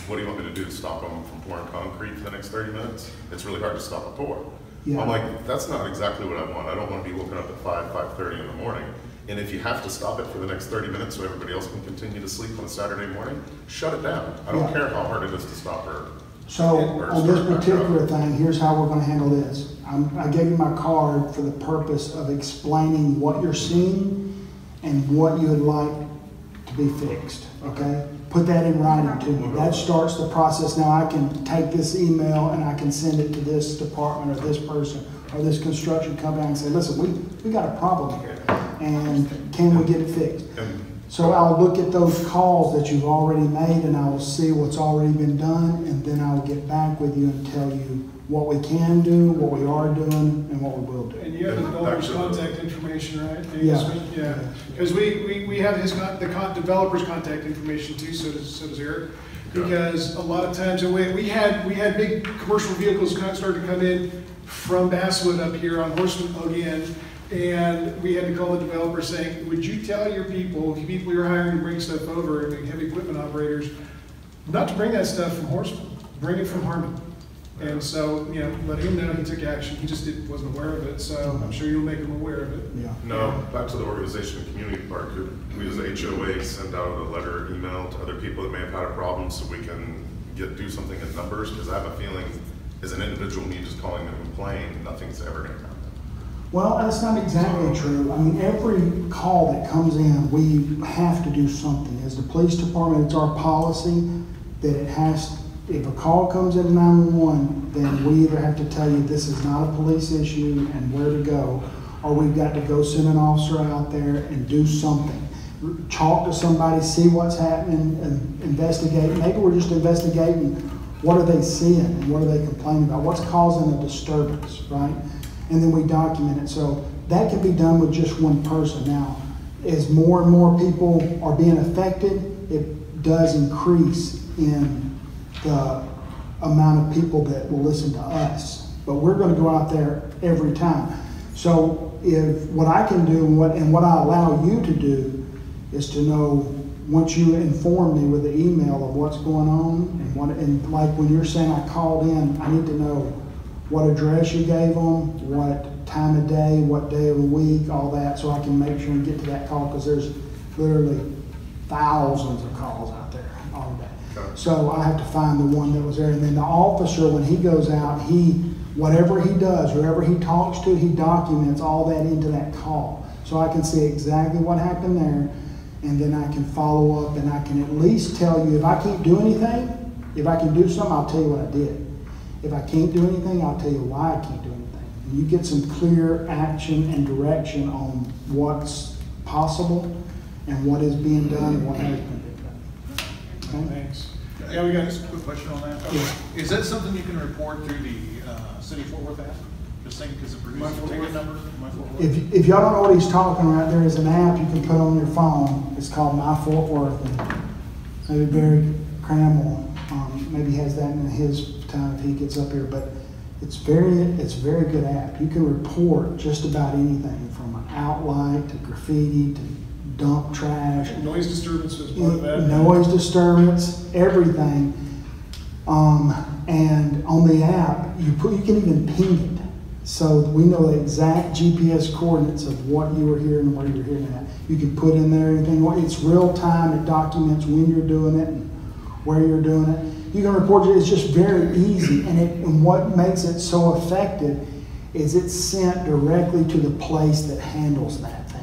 what do you want me to do, to stop them from pouring concrete for the next 30 minutes? It's really hard to stop a pour. Yeah. I'm like, that's not exactly what I want. I don't want to be woken up at 5:30 in the morning. And if you have to stop it for the next 30 minutes so everybody else can continue to sleep on a Saturday morning, shut it down. I don't care how hard it is to stop her. So on this particular thing, here's how we're gonna handle this. I gave you my card for the purpose of explaining what you're seeing and what you would like to be fixed, okay? Put that in writing to me. That starts the process. Now I can take this email and I can send it to this department or this person or this construction company and say, listen, we got a problem here and can we get it fixed? So I'll look at those calls that you've already made and I will see what's already been done, and then I'll get back with you and tell you what we can do, what we are doing, and what we will do. And you have the developer's contact information, right? Yeah. Yeah, because we have the developer's contact information too, so does Eric. Because a lot of times, we had big commercial vehicles kind of start to come in from Basswood up here on Horseman again. And we had to call the developer saying, would you tell your people you're hiring to bring stuff over, and heavy equipment operators, not to bring that stuff from Horseman, bring it from Harmon. And so, let him know he took action. He just wasn't aware of it, so I'm sure you'll make him aware of it. Yeah. No, back to the organization and community part. Could we as HOA send out a letter, email to other people that may have had a problem so we can do something in numbers? Because I have a feeling, as an individual, me just calling to complain, nothing's ever going to happen. Well, that's not exactly true. I mean, every call that comes in, we have to do something. As the police department, it's our policy that if a call comes in 911, then we either have to tell you this is not a police issue and where to go, or we've got to go send an officer out there and do something. Talk to somebody, see what's happening, and investigate. Maybe we're just investigating what are they seeing and what are they complaining about, what's causing a disturbance, right? And then we document it. So that can be done with just one person. Now, as more and more people are being affected, it does increase in the amount of people that will listen to us. But we're going to go out there every time. So if what I can do and what I allow you to do is to know, once you inform me with the email of what's going on, and like when you're saying I called in, I need to know what address you gave them, what time of day, what day of the week, all that, so I can make sure and get to that call, because there's literally thousands of calls out there all day. Okay. So I have to find the one that was there, and then the officer, when he goes out, whatever he does, whoever he talks to, he documents all that into that call. So I can see exactly what happened there, and then I can follow up, and I can at least tell you, if I can't do anything, if I can do something, I'll tell you what I did. If I can't do anything, I'll tell you why I can't do anything. And you get some clear action and direction on what's possible and what is being done and what has been done. Okay? Thanks. Yeah, we got just a quick question on that. Yeah. Is that something you can report through the City of Fort Worth app? Just saying, because it produces a ticket number. If y'all don't know what he's talking about, there is an app you can put on your phone. It's called My Fort Worth. And maybe Barry Crammell maybe has that in his time if he gets up here, but it's a very good app. You can report just about anything, from an outlight to graffiti to dump trash. Noise disturbance is part of that. Noise disturbance, everything. And on the app, you can even ping it. So we know the exact GPS coordinates of what you were hearing and where you're hearing it at. You can put in there anything. It's real time. It documents when you're doing it and where you're doing it. You can report it. It's just very easy. And what makes it so effective is it's sent directly to the place that handles that thing.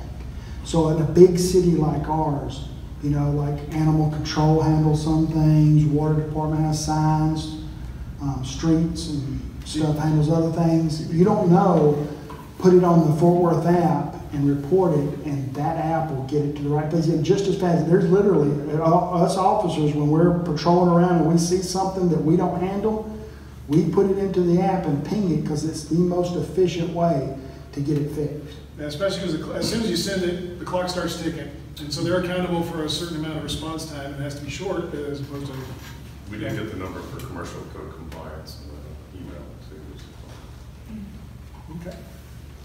So in a big city like ours, like animal control handles some things, water department has signs, streets and stuff handles other things. You don't know, put it on the Fort Worth app and report it, and that app will get it to the right place. And just as fast, there's literally, us officers, when we're patrolling around and we see something that we don't handle, we put it into the app and ping it, because it's the most efficient way to get it fixed. Yeah, especially because as soon as you send it, the clock starts ticking. And so they're accountable for a certain amount of response time. It has to be short as opposed to... We did get the number for commercial code compliance in the email too. Okay.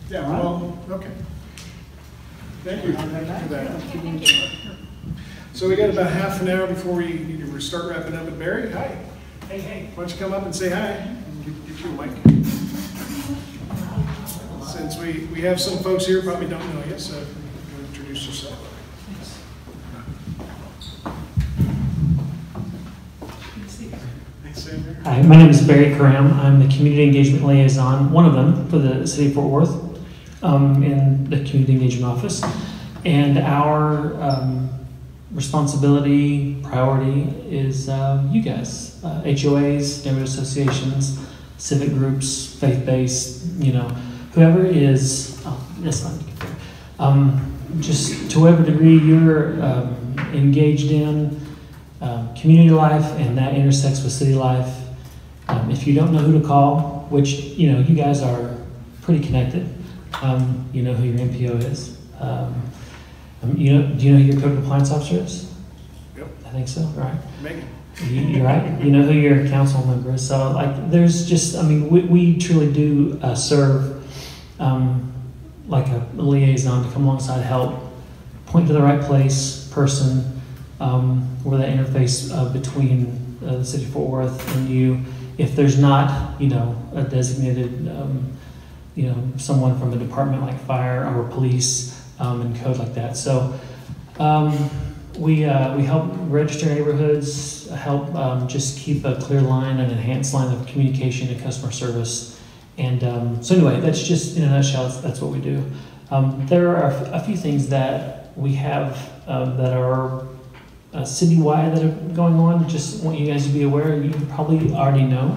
Yeah, well, okay. Thank you for that. Thank you. So we got about half an hour before we need to start wrapping up. But Barry, hi. Hey. Why don't you come up and say hi? And get you a mic. Since we have some folks here who probably don't know you, so introduce Hi, my name is Barry Karam. I'm the Community Engagement Liaison, one of them for the City of Fort Worth, in the Community Engagement Office. And our responsibility, priority is you guys, HOAs, neighborhood associations, civic groups, faith-based, you know, whoever is, that's fine. Just to whatever degree you're engaged in community life and that intersects with city life. If you don't know who to call, which, you know, you guys are pretty connected, you know who your MPO is. Do you know who your code compliance officer is? Yep. I think so, right? Megan. You're right. You know who your council member is. So, like, there's just, I mean, we truly do serve like a liaison to come alongside, help, point to the right place, person, where that interface between the city of Fort Worth and you. If there's not, you know, a designated, you know, someone from a department like fire or police and code like that. So we help register neighborhoods, help just keep a clear line, an enhanced line of communication and customer service. And so anyway, that's just in a nutshell, that's what we do. There are a few things that we have that are citywide that are going on. Just want you guys to be aware. You probably already know,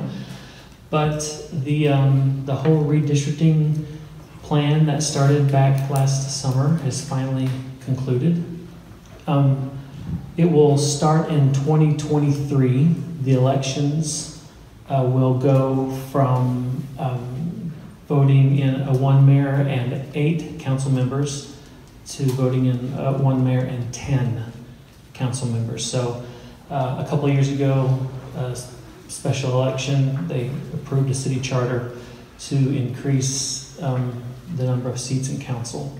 but the whole redistricting plan that started back last summer has finally concluded. It will start in 2023. The elections will go from voting in a 1 mayor and 8 council members to voting in 1 mayor and 10 council members. So a couple of years ago, a special election, they approved a city charter to increase the number of seats in council.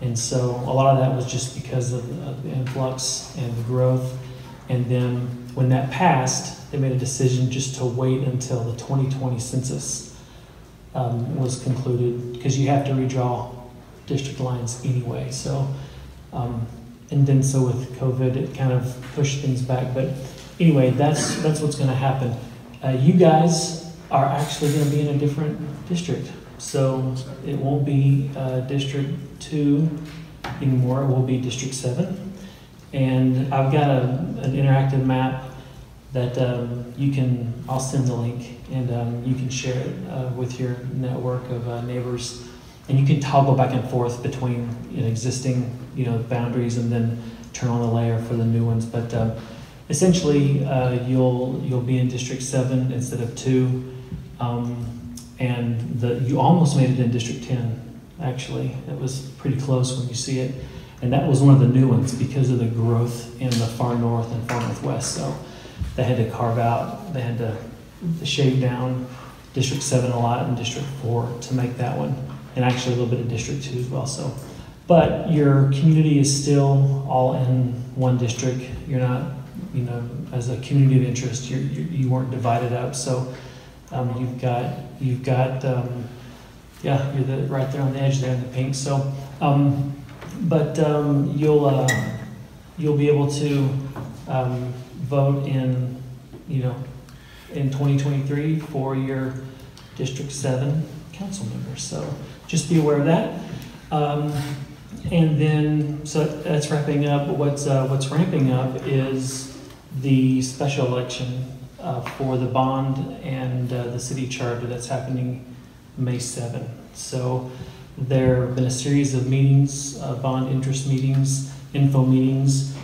And so a lot of that was just because of the influx and the growth. And then when that passed, they made a decision just to wait until the 2020 census was concluded, because you have to redraw district lines anyway. So, and then so with COVID, it kind of pushed things back. But anyway, that's what's going to happen. You guys are actually going to be in a different district. So it won't be District 2 anymore, it will be District 7. And I've got an interactive map that I'll send the link, and you can share it with your network of neighbors. And you can toggle back and forth between existing boundaries and then turn on the layer for the new ones. But essentially, you'll be in District 7 instead of 2. And you almost made it in District 10, actually. It was pretty close when you see it. And that was one of the new ones because of the growth in the far north and far northwest. So they had to carve out, they had to shave down District 7 a lot and District 4 to make that one. And actually a little bit of District 2 as well. So, but your community is still all in one district. You're not, as a community of interest, you weren't divided up. So you've got, yeah, you're right there on the edge there in the pink. So, but you'll be able to vote in, in 2023 for your District 7 council members. So just be aware of that. And then, so that's wrapping up. What's ramping up is the special election for the bond and the city charter that's happening May 7th. So there have been a series of meetings, bond interest meetings, info meetings.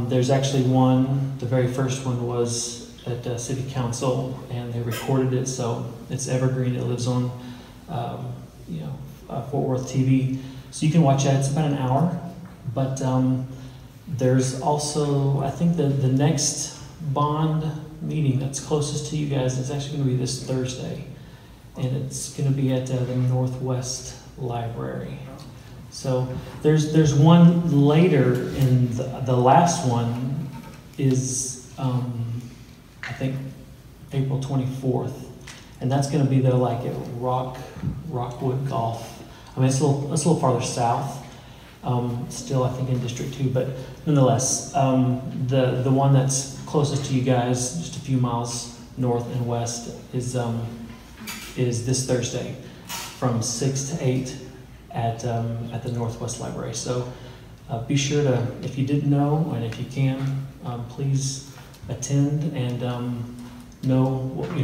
There's actually one, the very first one was at City Council, and they recorded it, so it's evergreen. It lives on, Fort Worth TV. So you can watch that. It's about an hour. But there's also, I think the next bond meeting that's closest to you guys is actually going to be this Thursday. And it's going to be at the Northwest Library. So there's one later, and the last one is, I think, April 24th. And that's going to be though like at Rockwood Golf. I mean, it's a little farther south. Still, I think in District 2, but nonetheless, the one that's closest to you guys, just a few miles north and west is this Thursday from 6 to 8 at the Northwest Library. So be sure to, if you didn't know, and if you can, please attend and know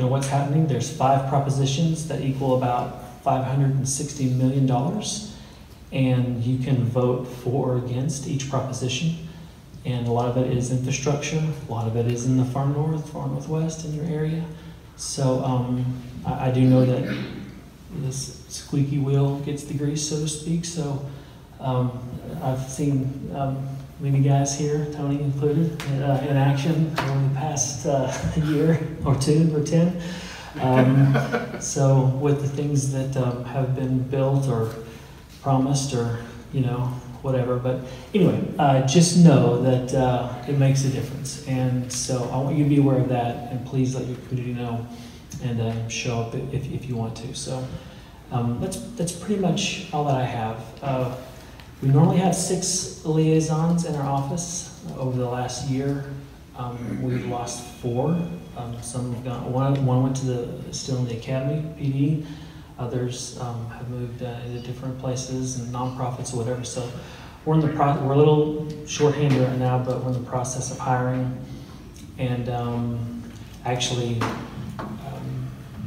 what's happening. There's 5 propositions that equal about $560 million, and you can vote for or against each proposition. And a lot of it is infrastructure, a lot of it is in the far north, far northwest in your area. So I do know that this squeaky wheel gets the grease, so to speak. So I've seen many guys here, Tony included, in action over the past year or 2 or 10. So with the things that have been built or promised or, whatever. But anyway, just know that it makes a difference. And so I want you to be aware of that, and please let your community know and show up if you want to. So that's pretty much all that I have. We normally have 6 liaisons in our office. Over the last year, we've lost 4. Some have gone. One went to still in the academy, PD. Others have moved into different places and nonprofits or whatever. So we're in the we're a little short-handed right now, but we're in the process of hiring. And actually,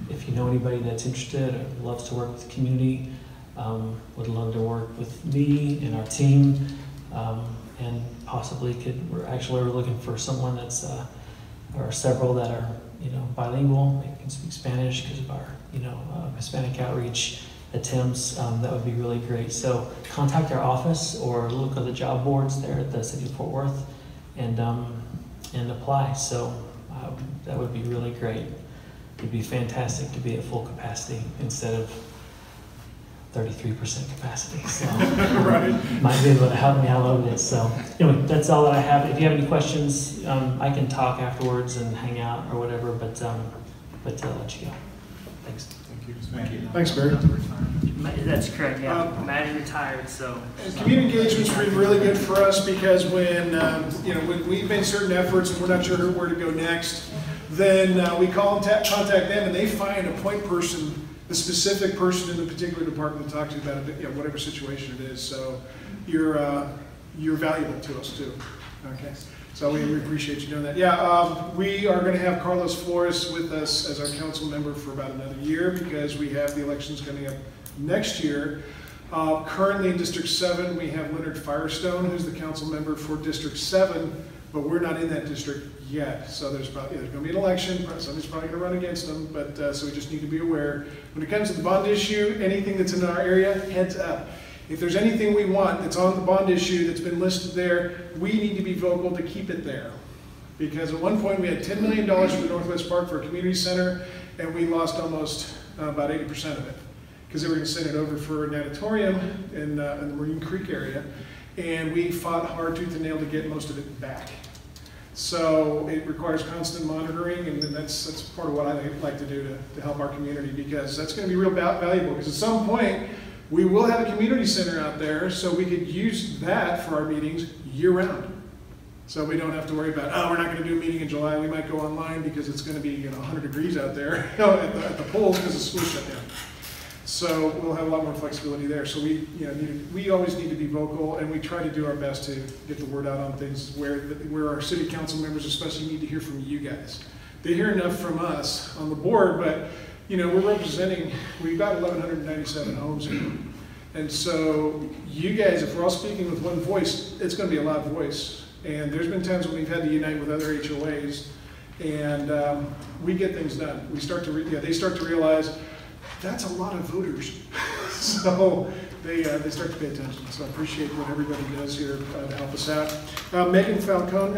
if you know anybody that's interested or loves to work with the community, would love to work with me and our team, and possibly we're looking for someone that's or several that are bilingual, maybe can speak Spanish because of our Hispanic outreach attempts. That would be really great. So contact our office or look at the job boards there at the City of Fort Worth and apply. So that would be really great. It'd be fantastic to be at full capacity instead of 33% capacity. So Right. might be able to help me out a little bit. So anyway, that's all that I have. If you have any questions, I can talk afterwards and hang out or whatever, but I'll let you go. Thanks. Thank you. Thanks, Barry. That's correct, yeah. Maddie retired, so. And community engagement's been really good for us because when we've made certain efforts and we're not sure where to go next, then we call and contact them, and they find a point person, the specific person in the particular department to talk to about whatever situation it is. So you're valuable to us too. Okay. So we appreciate you doing that. Yeah, we are going to have Carlos Flores with us as our council member for about another year because we have the elections coming up next year. Currently in District 7, we have Leonard Firestone, who's the council member for District 7, but we're not in that district yet. So there's going to be an election. Somebody's probably going to run against them, but so we just need to be aware. When it comes to the bond issue, anything that's in our area, heads up. If there's anything we want that's on the bond issue that's been listed there, we need to be vocal to keep it there. Because at one point we had $10 million for the Northwest Park for a community center, and we lost almost about 80% of it. Because they were going to send it over for an auditorium in the Marine Creek area, and we fought hard tooth and nail to get most of it back. So it requires constant monitoring, and that's part of what I like to do to help our community, because that's going to be real valuable. Because at some point, we will have a community center out there, so we could use that for our meetings year-round. So we don't have to worry about, we're not going to do a meeting in July. We might go online because it's going to be 100 degrees out there at the polls because the school shut down. So we'll have a lot more flexibility there. So we always need to be vocal, and we try to do our best to get the word out on things where our city council members especially need to hear from you guys. They hear enough from us on the board, but we're representing, we've got 1,197 homes here. And so you guys, if we're all speaking with one voice, it's going to be a loud voice. And there's been times when we've had to unite with other HOAs, and we get things done. We start to, they start to realize that's a lot of voters. So they start to pay attention. So I appreciate what everybody does here to help us out. Megan Falcon,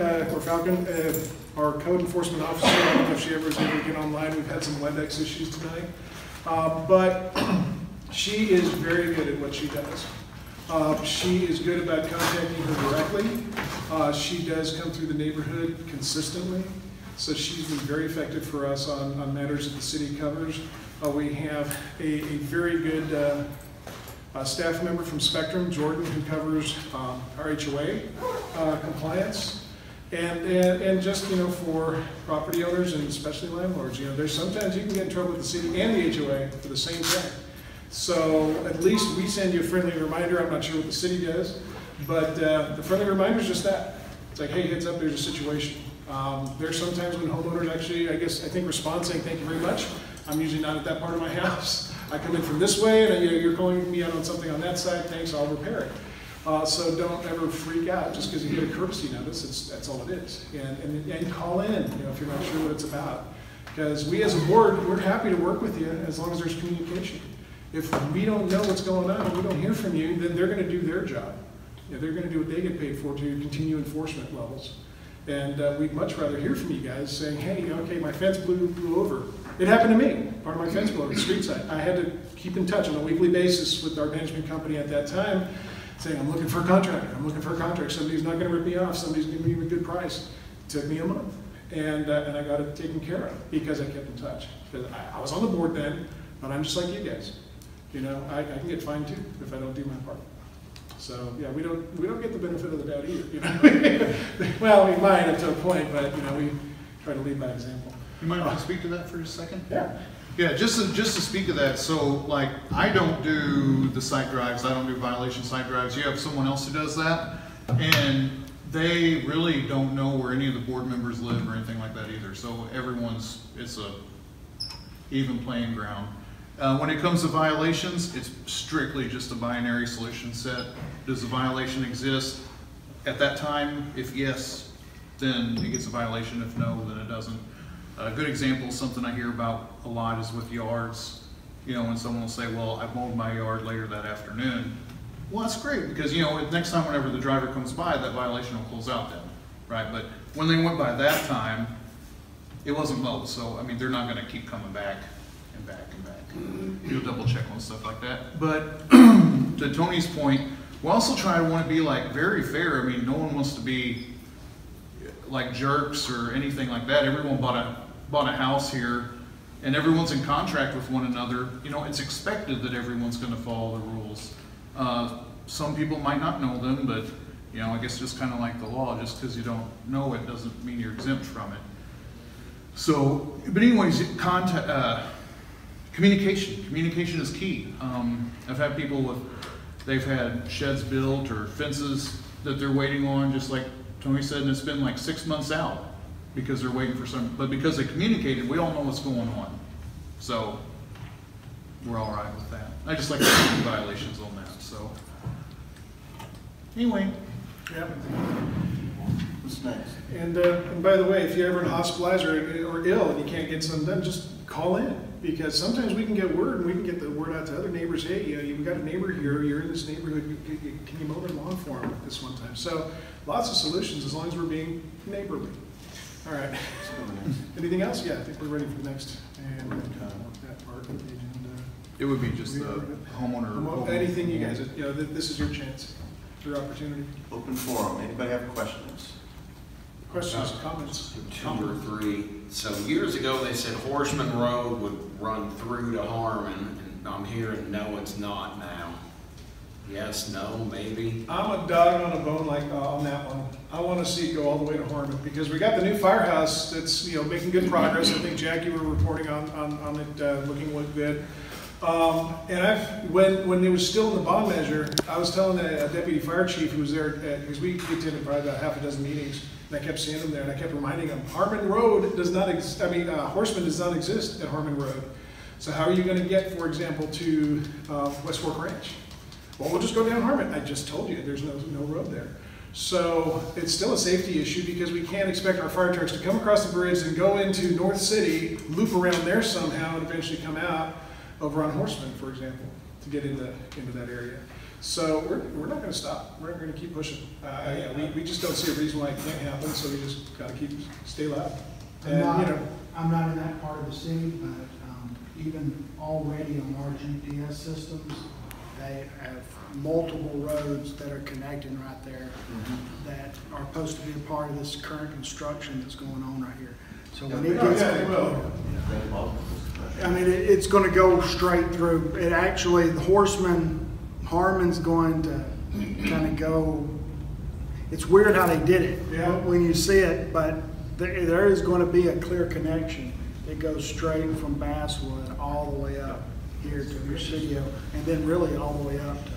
our code enforcement officer, I don't know if she ever is able to get online. We've had some WebEx issues tonight. But she is very good at what she does. She is good about contacting her directly. She does come through the neighborhood consistently. So she's been very effective for us on matters that the city covers. We have a very good staff member from Spectrum, Jordan, who covers our HOA compliance. And just, for property owners and especially landlords, there's sometimes you can get in trouble with the city and the HOA for the same thing. So at least we send you a friendly reminder. I'm not sure what the city does, but the friendly reminder is just that. It's like, hey, heads up, there's a situation. There's sometimes when homeowners actually, I think respond saying, thank you very much. I'm usually not at that part of my house. I come in from this way and you're calling me out on something on that side. Thanks, I'll repair it. So don't ever freak out just because you get a courtesy notice. That's all it is. And call in, if you're not sure what it's about. Because we as a board, we're happy to work with you as long as there's communication. If we don't know what's going on and we don't hear from you, then they're going to do their job. They're going to do what they get paid for to continue enforcement levels. And we'd much rather hear from you guys saying, hey, okay, my fence blew over. It happened to me. Part of my fence blew over, the street side. I had to keep in touch on a weekly basis with our management company at that time, saying, I'm looking for a contractor. I'm looking for a contractor. Somebody's not going to rip me off. Somebody's going to give me a good price. It took me a month. And I got it taken care of because I kept in touch. Because I was on the board then, but I'm just like you guys. I can get fined too if I don't do my part. So yeah, we don't get the benefit of the doubt either. Well, we might up to a point, but we try to lead by example. You might want to speak to that for just a second? Yeah. Yeah, just to speak to that, so like I don't do the site drives, I don't do violation site drives. You have someone else who does that, and they really don't know where any of the board members live or anything like that either. So it's a even playing ground. When it comes to violations, it's strictly just a binary solution set. Does the violation exist at that time? If yes, then it gets a violation. If no, then it doesn't. A good example, something I hear about a lot is with yards. When someone will say, well, I mowed my yard later that afternoon. Well, that's great because, next time whenever the driver comes by, that violation will close out then, right? But when they went by that time, it wasn't mowed. So, I mean, they're not going to keep coming back and back and back. You'll double check on stuff like that. But to Tony's point, we also try to want to be like very fair. I mean, no one wants to be like jerks or anything like that. Everyone bought a house here and everyone's in contract with one another. It's expected that everyone's going to follow the rules. Some people might not know them, but I guess just kind of like the law, just because you don't know it doesn't mean you're exempt from it. So, but anyways, communication is key. I've had people they've had sheds built or fences that they're waiting on, just like Tony said, and it's been like 6 months out because they're waiting for but because they communicated, we all know what's going on. So we're all right with that. I just like to see violations on that, so. Anyway. Yep. What's next? And by the way, if you're ever hospitalized or ill and you can't get something done, just call in. Because sometimes we can get word and we can get the word out to other neighbors, hey, you've got a neighbor here, you're in this neighborhood, can you mow their lawn for them this one time? So lots of solutions as long as we're being neighborly. All right. Anything else? Yeah, I think we're ready for the next. And that part of the agenda. It would be just the homeowner. Anything you guys, this is your chance, your opportunity. Open forum. Anybody have questions? Questions, comments? 2 or 3. So years ago they said Horseman Road would run through to Harmon, and I'm hearing no, it's not now. Yes, no, maybe? I'm a dog on a bone on that one. I want to see it go all the way to Harmon because we got the new firehouse that's making good progress. I think Jack, you were reporting on it, looking good. And when it was still in the bond measure, I was telling the deputy fire chief who was there because we attended probably about half a dozen meetings. And I kept seeing him there, and I kept reminding him, Harmon Road does not exist. Horseman does not exist at Harmon Road. So how are you going to get, for example, to West Fork Ranch? Well, we'll just go down Harmon. I just told you, there's no road there. So it's still a safety issue because we can't expect our fire trucks to come across the bridge and go into North City, loop around there somehow, and eventually come out over on Horseman, for example, to get into that area. So we're not going to stop. We're going to keep pushing. We just don't see a reason why it can't happen. So we just got to stay loud. I'm not in that part of the city, but even already on our GPS systems, they have multiple roads that are connecting right there that are supposed to be a part of this current construction that's going on right here. So when it gets it's going to go straight through. It actually, the Harmon's going to kind of go, It's weird how they did it Yeah. when you see it, but there is going to be a clear connection. It goes straight from Basswood all the way up here to Presidio, and then really all the way up to.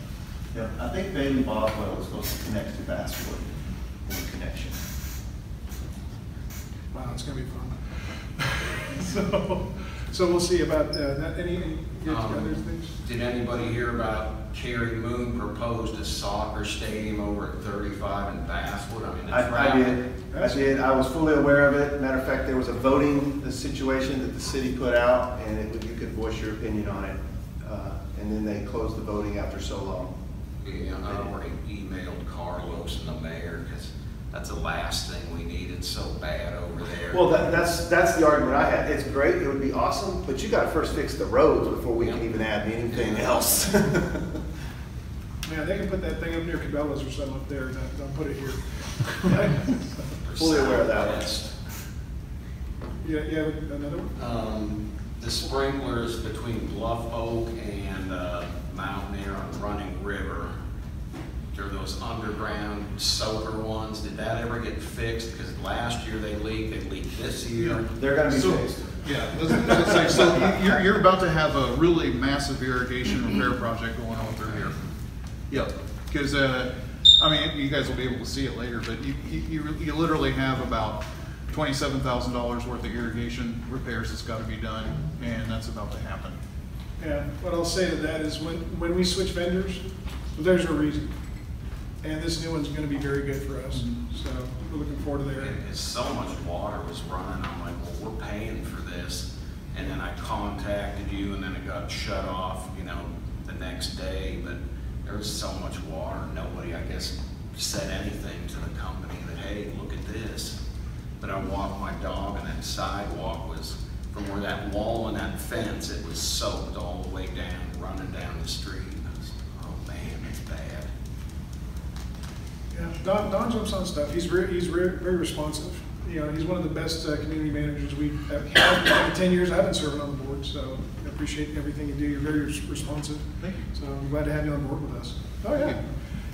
Yeah, I think Bailey Boswell is supposed to connect to Basswood in connection. Wow, it's gonna be fun. So we'll see about that. Any other things? Did anybody hear about Kerry Moon proposed a soccer stadium over at 35 in Basswood? I mean, I did. I was fully aware of it. Matter of fact, there was a voting situation that the city put out, and you could voice your opinion on it. And then they closed the voting after so long. Yeah, I already emailed Carlos and the mayor because that's the last thing we need. It's so bad over there. Well, that's the argument I had. It's great. It would be awesome, but you got to first fix the roads before we can even add anything else. Yeah, they can put that thing up near Cabela's or something up there. Don't put it here. Fully aware of that one. Yeah, another one? The sprinklers between Bluff Oak and Mountaineer on Running River, they're those underground soaker ones. Did that ever get fixed? Because last year they leaked this year. They're going to be fixed. Yeah, so you're about to have a really massive irrigation repair project going on through here. Yep, because I mean, you guys will be able to see it later, but you literally have about $27,000 worth of irrigation repairs that's got to be done, and that's about to happen. Yeah, what I'll say to that is when we switch vendors, there's a reason. And this new one's gonna be very good for us. So we're looking forward to that. And so much water was running. I'm like, well, we're paying for this. And then I contacted you, and then it got shut off, you know, the next day. But there was so much water. Nobody, I guess, said anything to the company that, hey, look at this. But I walked my dog, and that sidewalk was from where that wall and that fence, it was soaked all the way down, running down the street. I was, oh man, it's bad. Yeah, Don jumps on stuff. He's very responsive. You know, he's one of the best community managers we've had. In 10 years I've been serving on the board, so I appreciate everything you do. You're very responsive. Thank you. So I'm glad to have you on board with us. Oh yeah.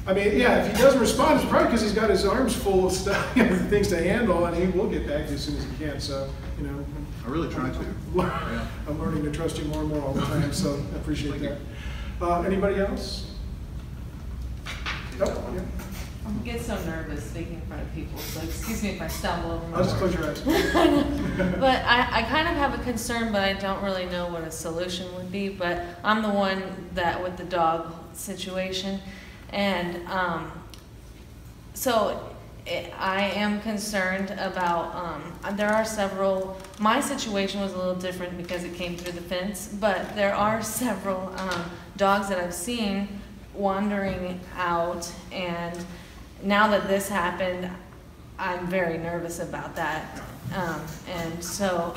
I mean, yeah, if he doesn't respond, it's probably because he's got his arms full of stuff, things to handle, and he will get back to you as soon as he can. So, you know. I really try to. Yeah. I'm learning to trust you more and more all the time, so I appreciate that. Anybody else? Nope. Yeah. I get so nervous speaking in front of people, so excuse me if I stumble over my I'll just close your eyes. But I kind of have a concern, but I don't really know what a solution would be. But I'm the one that with the dog situation, and I am concerned about, there are several, my situation was a little different because it came through the fence, but there are several dogs that I've seen wandering out, and now that this happened, I'm very nervous about that. And so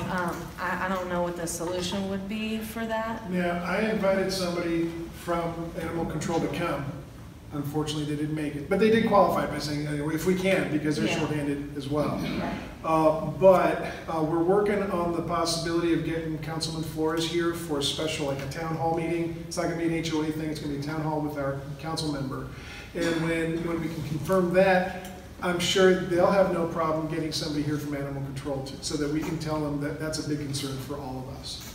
I don't know what the solution would be for that. Yeah, I invited somebody from animal control to come. Unfortunately, they didn't make it, but they did qualify by saying, if we can, because they're shorthanded as well. But we're working on the possibility of getting Councilman Flores here for a special, like a town hall meeting. It's not gonna be an HOA thing, it's gonna be a town hall with our council member. And when we can confirm that, I'm sure they'll have no problem getting somebody here from animal control so that we can tell them that that's a big concern for all of us.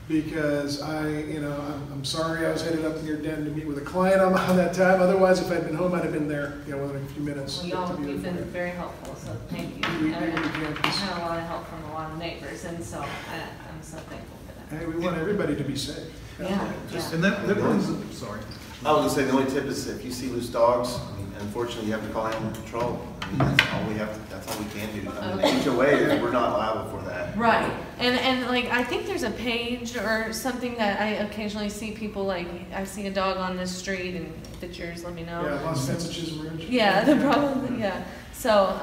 Because I'm sorry I was headed up near Den to meet with a client on that time. Otherwise, if I'd been home, I'd have been there, within a few minutes. Well, you've been very helpful, so thank you. I've had a lot of help from a lot of neighbors, and so I'm so thankful for that. Hey, we want everybody to be safe. Yeah. And that brings, sorry. I was gonna say, the only tip is if you see loose dogs, I mean, unfortunately, you have to call animal control. I mean, that's all we can do. I mean, HOA, we're not liable for that. Right, and like, I think there's a page or something that I occasionally see people, like, I see a dog on this street, and if it's yours, let me know. Yeah, Los Fences Chisholm Ridge. Yeah, the problem, yeah. So,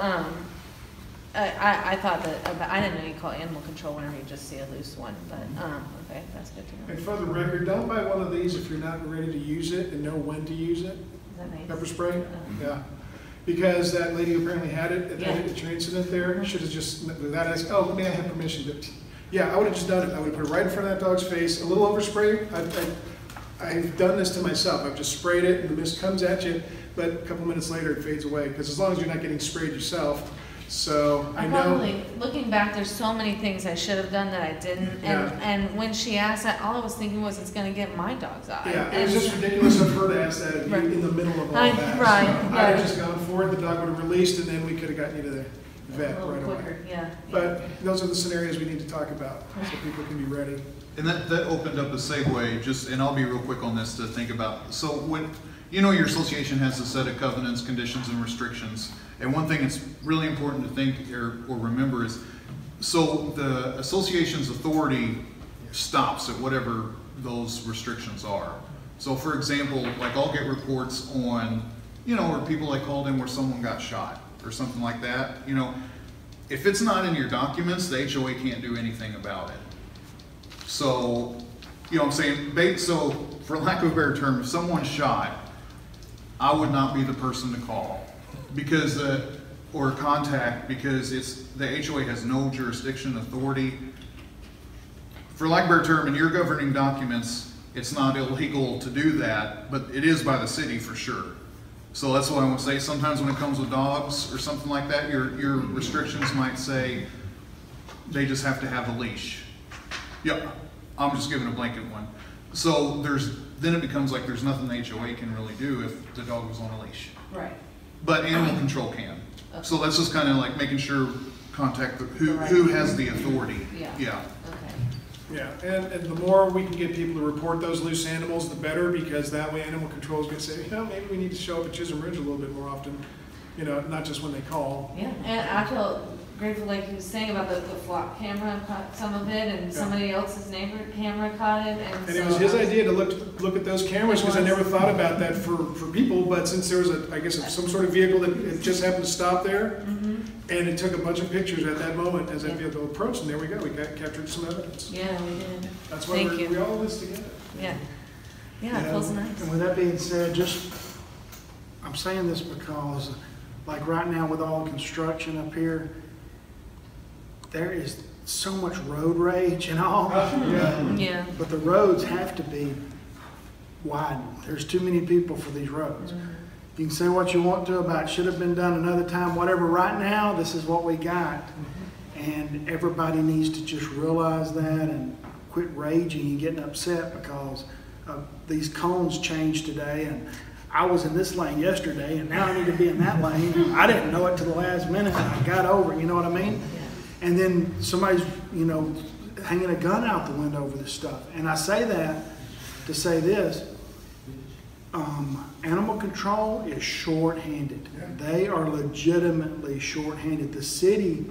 I thought that, I didn't know you call animal control whenever you just see a loose one, but, okay, that's good to know. And for the record, don't buy one of these if you're not ready to use it and know when to use it. Is that nice? Pepper spray? Yeah. Because that lady who apparently had it at your incident there, should have just, without asking, oh, may I have permission to, yeah, I would have just done it. I would have put it right in front of that dog's face, a little overspray. I've done this to myself. I've just sprayed it and the mist comes at you, but a couple minutes later it fades away, because as long as you're not getting sprayed yourself. So I know. Probably, looking back, there's so many things I should have done that I didn't. And when she asked that, all I was thinking was it's going to get my dog's eye. Yeah, it was just ridiculous of her to ask that in the middle of all that. Right. So I had just gone forward, the dog would have released, and then we could have gotten you to the vet right away. Yeah. But those are the scenarios we need to talk about, so people can be ready. And that opened up a segue, just, and I'll be real quick on this to think about. So when, you know, your association has a set of covenants, conditions, and restrictions. And one thing that's really important to think or remember is, so the association's authority stops at whatever those restrictions are. So for example, like I'll get reports on, you know, or people like called in where someone got shot or something like that. You know, if it's not in your documents, the HOA can't do anything about it. So, you know what I'm saying? So for lack of a better term, if someone's shot, I would not be the person to call. Because or contact, because the HOA has no jurisdiction authority. For lack of a better term, in your governing documents, it's not illegal to do that, but it is by the city for sure. So that's what I want to say. Sometimes when it comes with dogs or something like that, your restrictions might say they just have to have a leash. Yeah, I'm just giving a blanket one. So then it becomes like there's nothing the HOA can really do if the dog was on a leash. Right. But animal control can. Okay. So that's just kind of like making sure contact who has the authority. Yeah. Okay. Yeah, and the more we can get people to report those loose animals, the better, because that way animal control is going to say, you know, maybe we need to show up at Chisholm Ridge a little bit more often, you know, not just when they call. Yeah, and I feel grateful, like you was saying about the flock camera caught some of it, and somebody else's neighbor camera caught it, and it was his idea to look at those cameras, because I never thought about that for people, but since there was I guess some sort of vehicle that it just happened to stop there, and it took a bunch of pictures at that moment as that vehicle approached, and there we go, we captured some evidence. Yeah, we did. That's why we all this together. Yeah, it feels nice. And with that being said, I'm saying this because, like right now with all the construction up here, there is so much road rage and all. Yeah. But the roads have to be widened. There's too many people for these roads. You can say what you want to about should have been done another time, whatever. Right now, this is what we got. And everybody needs to just realize that and quit raging and getting upset because these cones changed today. And I was in this lane yesterday, and now I need to be in that lane. I didn't know it till the last minute. I got over it, you know what I mean? And then somebody's, you know, hanging a gun out the window over this stuff. And I say that to say this, animal control is short-handed. They are legitimately short-handed. The city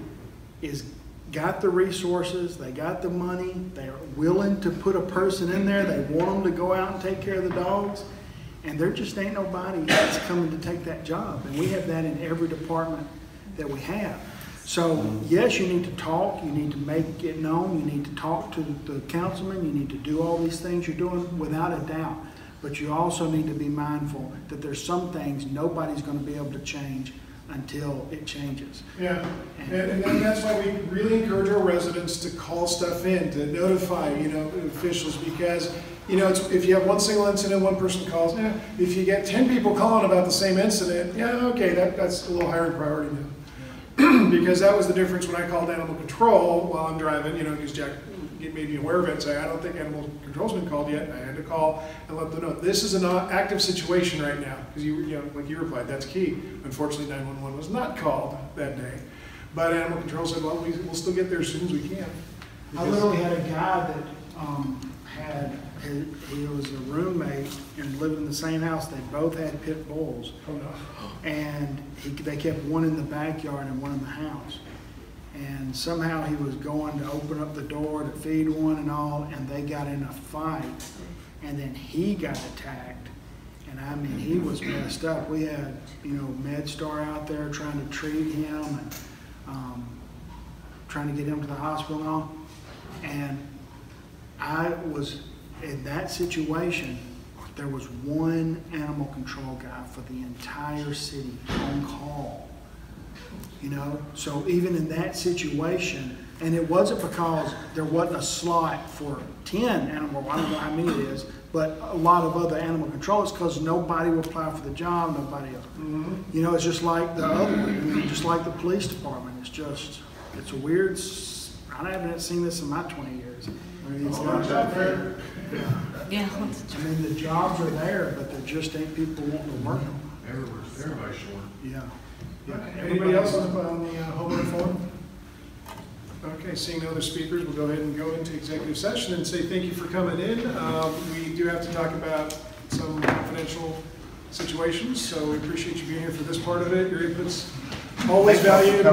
got the resources, they got the money, they're willing to put a person in there, they want them to go out and take care of the dogs, and there just ain't nobody that's coming to take that job. And we have that in every department that we have. So, yes, you need to talk, you need to make it known, you need to talk to the councilman, you need to do all these things you're doing, without a doubt. But you also need to be mindful that there's some things nobody's going to be able to change until it changes. Yeah, and that's why we really encourage our residents to call stuff in, to notify, you know, officials, because, you know, if you have one single incident, one person calls, if you get 10 people calling about the same incident, okay, that's a little higher in priority now. Because that was the difference when I called animal control while I'm driving, you know, because Jack made me aware of it and say, I don't think animal control's been called yet. I had to call and let them know this is an active situation right now. Because you know, like you replied, that's key. Unfortunately, 911 was not called that day. But animal control said, well, we'll still get there as soon as we can. I literally had a guy that he was a roommate and lived in the same house. They both had pit bulls. Oh no. And they kept one in the backyard and one in the house. And somehow he was going to open up the door to feed one and all, and they got in a fight. And then he got attacked. And I mean, he was messed up. We had, you know, MedStar out there trying to treat him and trying to get him to the hospital and all. And I was in that situation. There was one animal control guy for the entire city on call, you know? So even in that situation, and it wasn't because there wasn't a slot for 10 animal, I don't know how many it is, But a lot of other animal control is because nobody will apply for the job, nobody else. You know, it's just like the other one, I mean, just like the police department. It's just, it's a weird, I haven't seen this in my 20 years. I mean, it's not that fair. Yeah. I mean, the jobs are there, but there just ain't people wanting to work them. Everybody's short. Yeah. Anybody else on the homeowner forum? Okay, seeing no other speakers, we'll go ahead and go into executive session and say thank you for coming in. We do have to talk about some confidential situations, so we appreciate you being here for this part of it. Your input's always valued.